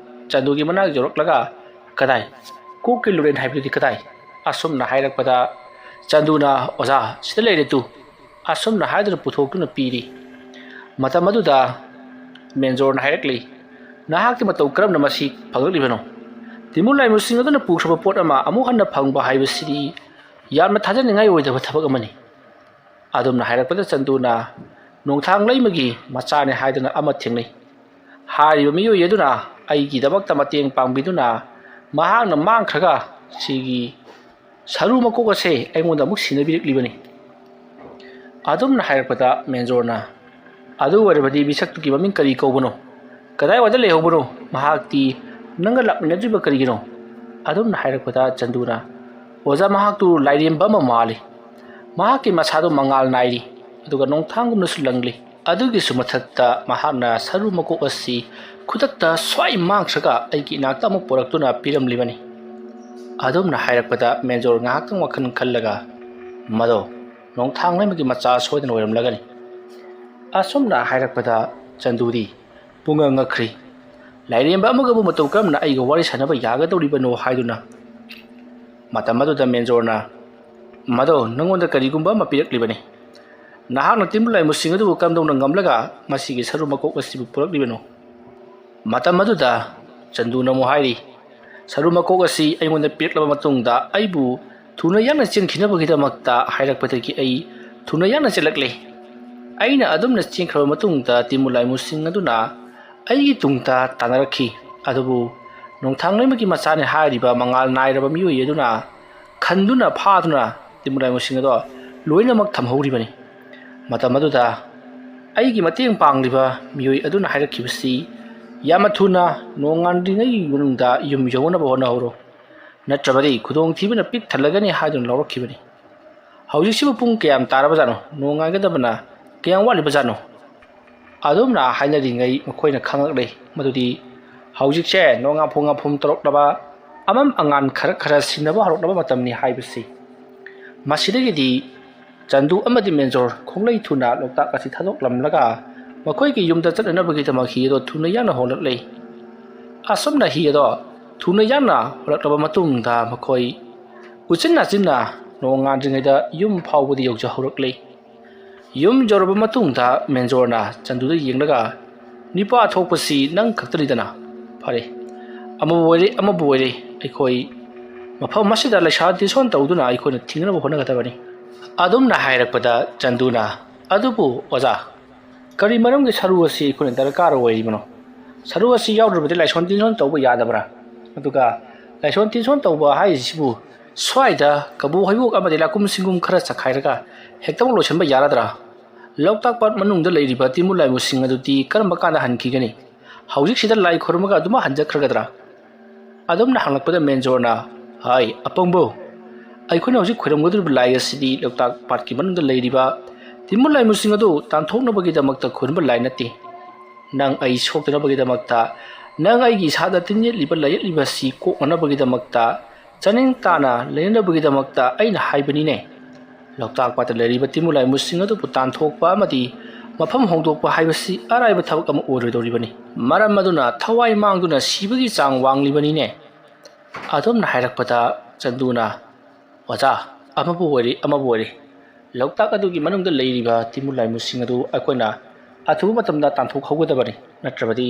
ꯆꯟꯗꯨꯒꯤ ꯃꯅꯥꯛ ꯌꯧꯔꯛꯂꯒ ꯀꯗꯥꯏ ꯀꯣꯛꯀꯤ ꯂꯨꯔꯦꯟ ꯍꯥꯏꯕꯗꯨꯗꯤ ꯀꯗꯥꯏ ꯑꯁꯨꯝꯅ ꯍꯥꯏꯔꯛꯄꯗ ꯆꯟꯗꯨꯅ ꯑꯣꯖꯥ ꯁꯤꯗ ꯂꯩꯔꯦ ꯇꯨ ꯑꯁꯨꯝꯅ ꯍꯥꯏꯗꯨꯅ ꯄꯨꯊꯣꯛꯇꯨꯅ ꯄꯤꯔꯤ ꯃꯇꯝ ꯑꯗꯨꯗ ꯃꯦꯟꯖꯣꯔꯅ ꯍꯥꯏꯔꯛꯂꯤ ꯅꯍꯥꯛꯀꯤ ꯃꯇꯧ ꯀꯔꯝꯅ ꯃꯁꯤ ꯐꯪꯂꯛꯂꯤꯕꯅꯣ ꯇꯤꯃꯨ ꯂꯥꯏꯃꯨꯁꯤꯡ ꯑꯗꯨꯅ ꯄꯨꯈ꯭ꯔꯕ ꯄꯣꯠ ꯑꯃ ꯑꯃꯨꯛ ꯍꯟꯅ ꯐꯪꯕ ꯍꯥꯏꯕꯁꯤꯗꯤ ꯌꯥꯝꯅ ꯊꯥꯖꯅꯤꯡꯉꯥꯏ ꯑꯣꯏꯗꯕ ꯊꯕꯛ ꯑꯃꯅꯤ ꯑꯗꯨꯝꯅ ꯍꯥꯏꯔꯛꯄꯗ ꯆꯟꯗꯨꯅ ꯅꯣꯡꯊꯥꯡꯂꯩꯃꯒꯤ ꯃꯆꯥꯅꯦ ꯍꯥꯏꯗꯨꯅ ꯑꯃ ꯊꯦꯡꯅꯩ ꯍꯥꯏꯔꯤꯕ ꯃꯤꯑꯣꯏ ꯑꯗꯨꯅ ꯑꯩꯒꯤꯗꯃꯛꯇ ꯃꯇꯦꯡ ꯄꯥꯡꯕꯤꯗꯨꯅ ꯃꯍꯥꯛꯅ ꯃꯥꯡꯈ꯭ꯔꯒ ꯁꯤꯒꯤ ꯁꯔꯨ ꯃꯀꯣꯛ ꯑꯁꯦ ꯑꯩꯉꯣꯟꯗ ꯑꯃꯨꯛ ꯁꯤꯟꯅꯕꯤꯔꯛꯂꯤꯕꯅꯤ ꯑꯗꯨꯝꯅ ꯍꯥꯏꯔꯛꯄꯗ ꯃꯦꯟꯖꯣꯔꯅ ꯑꯗꯨ ꯑꯣꯏꯔꯕꯗꯤ ꯃꯤꯁꯛꯇꯨꯒꯤ ꯃꯃꯤꯡ ꯀꯔꯤ ꯀꯧꯕꯅꯣ ꯀꯗꯥꯏꯋꯥꯏꯗ ꯂꯩꯍꯧꯕꯅꯣ ꯃꯍꯥꯛꯇꯤ ꯅꯪꯒ ꯂꯥꯛꯃꯤꯟꯅꯗ꯭ꯔꯤꯕ ꯀꯔꯤꯒꯤꯅꯣ ꯑꯗꯨꯝꯅ ꯍꯥꯏꯔꯛꯄꯗ ꯆꯟꯗꯨꯅ ꯑꯣꯖꯥ ꯃꯍꯥꯛꯇꯨ ꯂꯥꯏꯔꯦꯝꯕ ꯑꯃ ꯃꯥꯜꯂꯤ ꯃꯍꯥꯛꯀꯤ ꯃꯁꯥꯗꯨ ꯃꯉꯥꯜ ꯅꯥꯏꯔꯤ ꯑꯗꯨꯒ ꯅꯣꯡꯊꯥꯡꯒꯨꯝꯅꯁꯨ ꯂꯪꯂꯤ ꯑꯗꯨꯒꯤꯁꯨ ꯃꯊꯛꯇ ꯃꯍꯥꯛꯅ ꯁꯔꯨ ꯃꯀꯣꯛ ꯑꯁꯤ ꯈꯨꯗꯛꯇ ꯁ꯭ꯋꯥꯏ ꯃꯥꯡꯈ꯭ꯔꯒ ꯑꯩꯒꯤ ꯏꯅꯥꯛꯇ ꯑꯃꯨꯛ ꯄꯨꯔꯛꯇꯨꯅ ꯄꯤꯔꯝꯂꯤꯕꯅꯤ ꯑꯗꯨꯝꯅ ꯍꯥꯏꯔꯛꯄꯗ ꯃꯦꯟꯖꯣꯔ ꯉꯥꯏꯍꯥꯛꯇꯪ ꯋꯥꯈꯜ ꯈꯜꯂꯒ ꯃꯗꯣ ꯅꯣꯡꯊꯥꯡꯂꯩꯃꯒꯤ ꯃꯆꯥ ꯁꯣꯏꯗꯅ ꯑꯣꯏꯔꯝꯂꯒꯅꯤ ꯑꯁꯨꯝꯅ ꯍꯥꯏꯔꯛꯄꯗ ꯆꯟꯗꯨꯗꯤ ꯄꯨꯡꯉꯛ ꯉꯛꯈ꯭ꯔꯤ ꯂꯥꯏꯔꯦꯝꯕ ꯑꯃꯒꯕꯨ ꯃꯇꯧ ꯀꯔꯝꯅ ꯑꯩꯒ ꯋꯥꯔꯤ ꯁꯥꯟꯅꯕ ꯌꯥꯒꯗꯧꯔꯤꯕꯅꯣ ꯍꯥꯏꯗꯨꯅ ꯃꯇꯝ ꯑꯗꯨꯗ ꯃꯦꯟꯖꯣꯔꯅ ꯃꯗꯣ ꯅꯪꯉꯣꯟꯗ ꯀꯔꯤꯒꯨꯝꯕ ꯑꯃ ꯄꯤꯔꯛꯂꯤꯕꯅꯤ ꯅꯍꯥꯛꯅ ꯇꯤꯝꯕꯨ ꯂꯥꯏꯃꯨꯁꯤꯡ ꯑꯗꯨꯕꯨ ꯀꯝꯗꯧꯅ ꯉꯝꯂꯒ ꯃꯁꯤꯒꯤ ꯁꯔꯨ ꯃꯀꯣꯛ ꯑꯁꯤꯕꯨ ꯄꯨꯔꯛꯂꯤꯕꯅꯣ ꯃꯇꯝ ꯑꯗꯨꯗ ꯆꯟꯗꯨꯅ ꯑꯃꯨꯛ ꯍꯥꯏꯔꯤ ꯁꯔꯨ ꯃꯀꯣꯛ ꯑꯁꯤ ꯑꯩꯉꯣꯟꯗ ꯄꯤꯔꯛꯂꯕ ꯃꯇꯨꯡꯗ ꯑꯩꯕꯨ ꯊꯨꯅ ꯌꯥꯡꯅ ꯆꯦꯟꯈꯤꯅꯕꯒꯤꯗꯃꯛꯇ ꯍꯥꯏꯔꯛꯄꯗꯒꯤ ꯑꯩ ꯊꯨꯅ ꯌꯥꯡꯅ ꯆꯦꯜꯂꯛꯂꯦ ꯑꯩꯅ ꯑꯗꯨꯝꯅ ꯆꯦꯟꯈ꯭ꯔꯕ ꯃꯇꯨꯡꯗ ꯇꯤꯝꯕꯨ ꯂꯥꯏꯃꯨꯁꯤꯡ ꯑꯗꯨꯅ ꯑꯩꯒꯤ ꯇꯨꯡꯗ ꯇꯥꯟꯅꯔꯛꯈꯤ ꯑꯗꯨꯕꯨ ꯅꯣꯡꯊꯥꯡꯂꯩꯃꯒꯤ ꯃꯆꯥꯅꯤ ꯍꯥꯏꯔꯤꯕ ꯃꯉꯥꯜ ꯅꯥꯏꯔꯕ ꯃꯤꯑꯣꯏ ꯑꯗꯨꯅ ꯈꯟꯗꯨꯅ ꯐꯥꯗꯨꯅ ꯇꯤꯝꯕꯨ ꯂꯥꯏꯃꯨꯁꯤꯡ ꯑꯗꯣ ꯂꯣꯏꯅꯃꯛ ꯊꯝꯍꯧꯔꯤꯕꯅꯤ ꯃꯇꯝ ꯑꯗꯨꯗ ꯑꯩꯒꯤ ꯃꯇꯦꯡ ꯄꯥꯡꯂꯤꯕ ꯃꯤꯑꯣꯏ ꯑꯗꯨꯅ ꯍꯥꯏꯔꯛꯈꯤꯕꯁꯤ ꯌꯥꯝꯅ ꯊꯨꯅ ꯅꯣꯡꯉꯥꯟꯗ꯭ꯔꯤꯉꯩ ꯃꯅꯨꯡꯗ ꯌꯨꯝ ꯌꯧꯅꯕ ꯍꯣꯠꯅꯍꯧꯔꯣ ꯅꯠꯇ꯭ꯔꯕꯗꯤ ꯈꯨꯗꯣꯡꯊꯤꯕꯅ ꯄꯤꯛ ꯊꯜꯂꯒꯅꯤ ꯍꯥꯏꯗꯨꯅ ꯂꯧꯔꯛꯈꯤꯕꯅꯤ ꯍꯧꯖꯤꯛꯁꯤꯕꯨ ꯄꯨꯡ ꯀꯌꯥꯝ ꯇꯥꯔꯕꯖꯥꯠꯅꯣ ꯅꯣꯡꯉꯥꯟꯒꯗꯕꯅ ꯀꯌꯥꯝ ꯋꯥꯠꯂꯤꯕꯖꯥꯠꯅꯣ ꯑꯗꯨꯝꯅ ꯍꯥꯏꯅꯔꯤꯉꯩ ꯃꯈꯣꯏꯅ ꯈꯪꯂꯛꯂꯦ ꯃꯗꯨꯗꯤ ꯍꯧꯖꯤꯛꯁꯦ ꯅꯣꯡꯉꯥꯐꯣꯡ ꯇꯧꯔꯛꯂꯕ ꯑꯃꯝ ꯑꯉꯥꯟ ꯈꯔ ꯁꯤꯟꯅꯕ ꯍꯧꯔꯛꯂꯕ ꯃꯇꯝꯅꯤ ꯍꯥꯏꯕꯁꯤ ꯃꯁꯤꯗꯒꯤꯗꯤ ꯆꯟꯗꯨ ꯑꯃꯗꯤ ꯃꯦꯟꯖꯣꯔ ꯈꯣꯡꯂꯩ ꯊꯨꯅ ꯂꯣꯛꯇꯥꯛ ꯑꯁꯤ ꯊꯥꯗꯣꯛꯂꯝꯂꯒ ꯃꯈꯣꯏꯒꯤ ꯌꯨꯝꯗ ꯆꯠꯅꯅꯕꯒꯤꯗꯃꯛ ꯍꯤ ꯑꯗꯣ ꯊꯨꯅ ꯌꯥꯡꯅ ꯍꯣꯜꯂꯛꯂꯦ ꯑꯁꯨꯝꯅ ꯍꯤ ꯑꯗꯣ ꯊꯨꯅ ꯌꯥꯡꯅ ꯍꯣꯜꯂꯛꯂꯕ ꯃꯇꯨꯡꯗ ꯃꯈꯣꯏ ꯎꯆꯤꯟ ꯅꯥꯆꯤꯟꯅ ꯅꯣꯡꯉꯥꯟꯗ꯭ꯔꯤꯉꯩꯗ ꯌꯨꯝ ꯐꯥꯎꯕꯗ ꯌꯧꯖꯍꯧꯔꯛꯂꯦ ꯌꯨꯝ ꯌꯧꯔꯕ ꯃꯇꯨꯡꯗ ꯃꯦꯟꯖꯣꯔꯅ ꯆꯟꯗꯨꯗ ꯌꯦꯡꯂꯒ ꯅꯤꯄꯥ ꯊꯣꯛꯄꯁꯤ ꯅꯪ ꯈꯛꯇꯅꯤꯗꯅ ꯐꯔꯦ ꯑꯃꯕꯨ ꯑꯣꯏꯔꯦ ꯑꯩꯈꯣꯏ ꯃꯐꯝ ꯑꯁꯤꯗ ꯂꯩꯁꯥ ꯇꯤꯟꯁꯣꯟ ꯇꯧꯗꯨꯅ ꯑꯩꯈꯣꯏꯅ ꯊꯤꯡꯅꯕ ꯍꯣꯠꯅꯒꯗꯕꯅꯤ ꯑꯗꯨꯝꯅ ꯍꯥꯏꯔꯛꯄꯗ ꯆꯟꯗꯨꯅ ꯑꯗꯨꯕꯨ ꯑꯣꯖꯥ ꯀꯔꯤ ꯃꯔꯝꯒꯤ ꯁꯔꯨ ꯑꯁꯤ ꯑꯩꯈꯣꯏꯅ ꯗꯔꯀꯥꯔ ꯑꯣꯏꯔꯤꯕꯅꯣ ꯁꯔꯨ ꯑꯁꯤ ꯌꯥꯎꯗ꯭ꯔꯕꯗꯤ ꯂꯥꯏꯁꯣꯟ ꯇꯤꯟꯁꯣꯟ ꯇꯧꯕ ꯌꯥꯗꯕ꯭ꯔꯥ ꯑꯗꯨꯒ ꯂꯥꯏꯁꯣꯟ ꯇꯤꯟꯁꯣꯟ ꯇꯧꯕ ꯍꯥꯏꯔꯤꯁꯤꯕꯨ ꯁ꯭ꯋꯥꯏꯗ ꯀꯕꯣꯛ ꯍꯩꯕꯣꯛ ꯑꯃꯗꯤ ꯂꯥꯀꯨꯝ ꯁꯤꯡꯒꯨꯝ ꯈꯔ ꯆꯈꯥꯏꯔꯒ ꯍꯦꯛꯇꯃꯛ ꯂꯣꯏꯁꯤꯟꯕ ꯌꯥꯔꯗ꯭ꯔꯥ ꯂꯣꯛꯇꯥꯛ ꯄꯥꯠ ꯃꯅꯨꯡꯗ ꯂꯩꯔꯤꯕ ꯇꯤꯝꯕꯨ ꯂꯥꯏꯃꯨꯁꯤꯡ ꯑꯗꯨꯗꯤ ꯀꯔꯝꯕ ꯀꯥꯟꯗ ꯍꯟꯈꯤꯒꯅꯤ ꯍꯧꯖꯤꯛꯁꯤꯗ ꯂꯥꯏ ꯈꯨꯔꯨꯝꯃꯒ ꯑꯗꯨꯃꯛ ꯍꯟꯖꯈ꯭ꯔꯒꯗ꯭ꯔꯥ ꯑꯗꯨꯝꯅ ꯍꯪꯂꯛꯄꯗ ꯃꯦꯟꯖꯣꯔꯅ ꯍꯥꯏ ꯑꯄꯪꯕꯣ ꯑꯩꯈꯣꯏꯅ ꯍꯧꯖꯤꯛ ꯈꯣꯏꯔꯝꯒꯗꯧꯔꯤꯕ ꯂꯥꯏ ꯑꯁꯤꯗꯤ ꯂꯣꯛꯇꯥꯛ ꯄꯥꯠꯀꯤ ꯃꯅꯨꯡꯗ ꯂꯩꯔꯤꯕ ꯇꯤꯟꯃꯨ ꯂꯥꯏꯃꯨꯁꯤꯡ ꯑꯗꯨ ꯇꯥꯟꯊꯣꯛꯅꯕꯒꯤꯗꯃꯛꯇ ꯈꯨꯔꯨꯝꯕ ꯂꯥꯏ ꯅꯠꯇꯦ ꯅꯪ ꯑꯩ ꯁꯣꯛꯇꯅꯕꯒꯤꯗꯃꯛꯇ ꯅꯪ ꯑꯩꯒꯤ ꯏꯁꯥꯗ ꯇꯤꯟ ꯌꯦꯠꯂꯤꯕ ꯂꯥꯏꯌꯦꯠꯂꯤꯕ ꯑꯁꯤ ꯀꯣꯛꯅꯅꯕꯒꯤꯗꯃꯛꯇ ꯆꯥꯅꯤꯡ ꯇꯥꯅ ꯂꯩꯅꯅꯕꯒꯤꯗꯃꯛꯇ ꯑꯩꯅ ꯍꯥꯏꯕꯅꯤꯅꯦ ꯂꯣꯛꯇꯥꯛ ꯄꯥꯠꯇ ꯂꯩꯔꯤꯕ ꯇꯤꯟꯃꯨ ꯂꯥꯏꯃꯨꯁꯤꯡ ꯑꯗꯨꯕꯨ ꯇꯥꯟꯊꯣꯛꯄ ꯑꯃꯗꯤ ꯃꯐꯝ ꯍꯣꯡꯗꯣꯛꯄ ꯍꯥꯏꯕꯁꯤ ꯑꯔꯥꯏꯕ ꯊꯕꯛ ꯑꯃ ꯑꯣꯏꯔꯣꯏꯗꯧꯔꯤꯕꯅꯤ ꯃꯔꯝ ꯑꯗꯨꯅ ꯊꯋꯥꯏ ꯃꯥꯡꯗꯨꯅ ꯁꯤꯕꯒꯤ ꯆꯥꯡ ꯋꯥꯡꯂꯤꯕꯅꯤꯅꯦ ꯑꯗꯣꯝꯅ ꯍꯥꯏꯔꯛꯄꯗ ꯆꯟꯗꯨꯅ ꯑꯣꯖꯥ ꯑꯃꯕꯨ ꯑꯣꯏꯔꯤ ꯂꯣꯛꯇꯥꯛ ꯑꯗꯨꯒꯤ ꯃꯅꯨꯡꯗ ꯂꯩꯔꯤꯕ ꯇꯤꯟꯃꯨ ꯂꯥꯏꯃꯨꯁꯤꯡ ꯑꯗꯨ ꯑꯩꯈꯣꯏꯅ ꯑꯊꯨꯕ ꯃꯇꯝꯗ ꯇꯥꯟꯊꯣꯛꯍꯧꯒꯗꯕꯅꯤ ꯅꯠꯇ꯭ꯔꯕꯗꯤ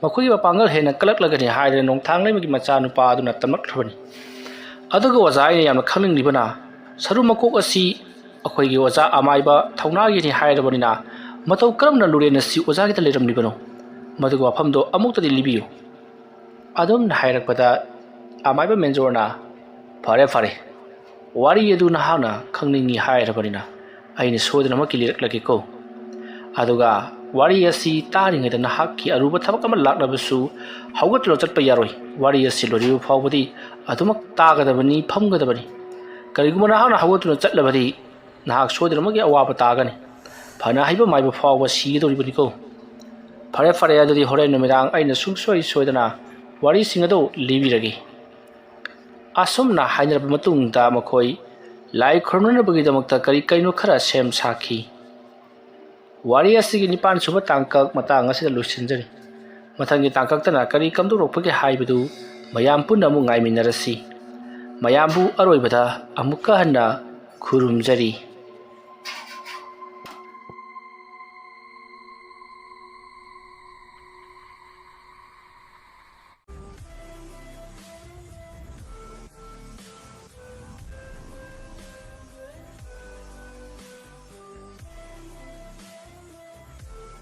ꯃꯈꯣꯏꯒꯤ ꯃꯄꯥꯡꯒꯜ ꯍꯦꯟꯅ ꯀꯜꯂꯛꯂꯒꯅꯤ ꯍꯥꯏꯗꯅ ꯅꯣꯡꯊꯥꯡ ꯂꯩꯃꯒꯤ ꯃꯆꯥꯅꯨꯄꯥ ꯑꯗꯨꯅ ꯇꯝꯂꯛꯈ꯭ꯔꯕꯅꯤ ꯑꯗꯨꯒ ꯑꯣꯖꯥ ꯑꯩꯅ ꯌꯥꯝꯅ ꯈꯪꯅꯤꯡꯂꯤꯕꯅ ꯁꯔꯨ ꯃꯀꯣꯛ ꯑꯁꯤ ꯑꯩꯈꯣꯏꯒꯤ ꯑꯣꯖꯥ ꯑꯃꯥꯏꯕ ꯊꯧꯅꯥꯒꯤꯅꯤ ꯍꯥꯏꯔꯕꯅꯤꯅ ꯃꯇꯧ ꯀꯔꯝꯅ ꯂꯨꯔꯦꯟ ꯑꯁꯤ ꯑꯣꯖꯥꯒꯤꯗ ꯂꯩꯔꯝꯂꯤꯕꯅꯣ ꯃꯗꯨꯒꯤ ꯋꯥꯐꯝꯗꯣ ꯑꯃꯨꯛꯇꯗꯤ ꯂꯤꯕꯤꯌꯨ ꯑꯗꯣꯝꯅ ꯍꯥꯏꯔꯛꯄꯗ ꯑꯃꯥꯏꯕ ꯃꯦꯟꯖꯣꯔꯅ ꯐꯔꯦ ꯋꯥꯔꯤ ꯑꯗꯨ ꯅꯍꯥꯛꯅ ꯈꯪꯅꯤꯡꯉꯤ ꯍꯥꯏꯔꯕꯅꯤꯅ ꯑꯩꯅ ꯁꯣꯏꯗꯅꯃꯛꯀꯤ ꯂꯤꯔꯛꯂꯒꯦꯀꯣ ꯑꯗꯨꯒ ꯋꯥꯔꯤ ꯑꯁꯤ ꯇꯥꯔꯤꯉꯩꯗ ꯅꯍꯥꯛꯀꯤ ꯑꯔꯨꯕ ꯊꯕꯛ ꯑꯃ ꯂꯥꯛꯂꯕꯁꯨ ꯍꯧꯒꯠꯇꯨꯅ ꯆꯠꯄ ꯌꯥꯔꯣꯏ ꯋꯥꯔꯤ ꯑꯁꯤ ꯂꯣꯏꯔꯤꯕ ꯐꯥꯎꯕꯗꯤ ꯑꯗꯨꯃꯛ ꯇꯥꯒꯗꯕꯅꯤ ꯐꯝꯒꯗꯕꯅꯤ ꯀꯔꯤꯒꯨꯝꯕ ꯅꯍꯥꯛꯅ ꯍꯧꯒꯠꯇꯨꯅ ꯆꯠꯂꯕꯗꯤ ꯅꯍꯥꯛ ꯁꯣꯏꯗꯅꯃꯛꯀꯤ ꯑꯋꯥꯕ ꯇꯥꯒꯅꯤ ꯐꯅ ꯍꯩꯕ ꯃꯥꯏꯕ ꯐꯥꯎꯕ ꯁꯤꯒꯗꯧꯔꯤꯕꯅꯤꯀꯣ ꯐꯔꯦ ꯑꯗꯨꯗꯤ ꯍꯣꯔꯦꯟ ꯅꯨꯃꯤꯗꯥꯡ ꯑꯩꯅ ꯁꯨꯡꯁꯣꯏ ꯁꯣꯏꯗꯅ ꯋꯥꯔꯤꯁꯤꯡ ꯑꯗꯨ ꯂꯤꯕꯤꯔꯒꯦ ꯑꯁꯨꯝꯅ ꯍꯥꯏꯅꯔꯕ ꯃꯇꯨꯡꯗ ꯃꯈꯣꯏ ꯂꯥꯏ ꯈꯨꯔꯨꯝꯅꯕꯒꯤꯗꯃꯛꯇ ꯀꯔꯤꯅꯣ ꯈꯔ ꯁꯦꯝ ꯁꯥꯈꯤ ꯋꯥꯔꯤ ꯑꯁꯤꯒꯤ 9ꯁꯨꯕ ꯇꯥꯡꯀꯛ ꯃꯇꯥꯡ ꯑꯁꯤꯗ ꯂꯣꯏꯁꯤꯟꯖꯔꯤ ꯃꯊꯪꯒꯤ ꯇꯥꯡꯀꯛꯇꯅ ꯀꯔꯤ ꯀꯝꯗꯧꯔꯛꯄꯒꯦ ꯍꯥꯏꯕꯗꯨ ꯃꯌꯥꯝ ꯄꯨꯟꯅ ꯑꯃꯨꯛ ꯉꯥꯏꯃꯤꯟꯅꯔꯁꯤ ꯃꯌꯥꯝꯕꯨ ꯑꯔꯣꯏꯕꯗ ꯑꯃꯨꯛꯀ ꯍꯟꯅ ꯈꯨꯔꯨꯝꯖꯔꯤ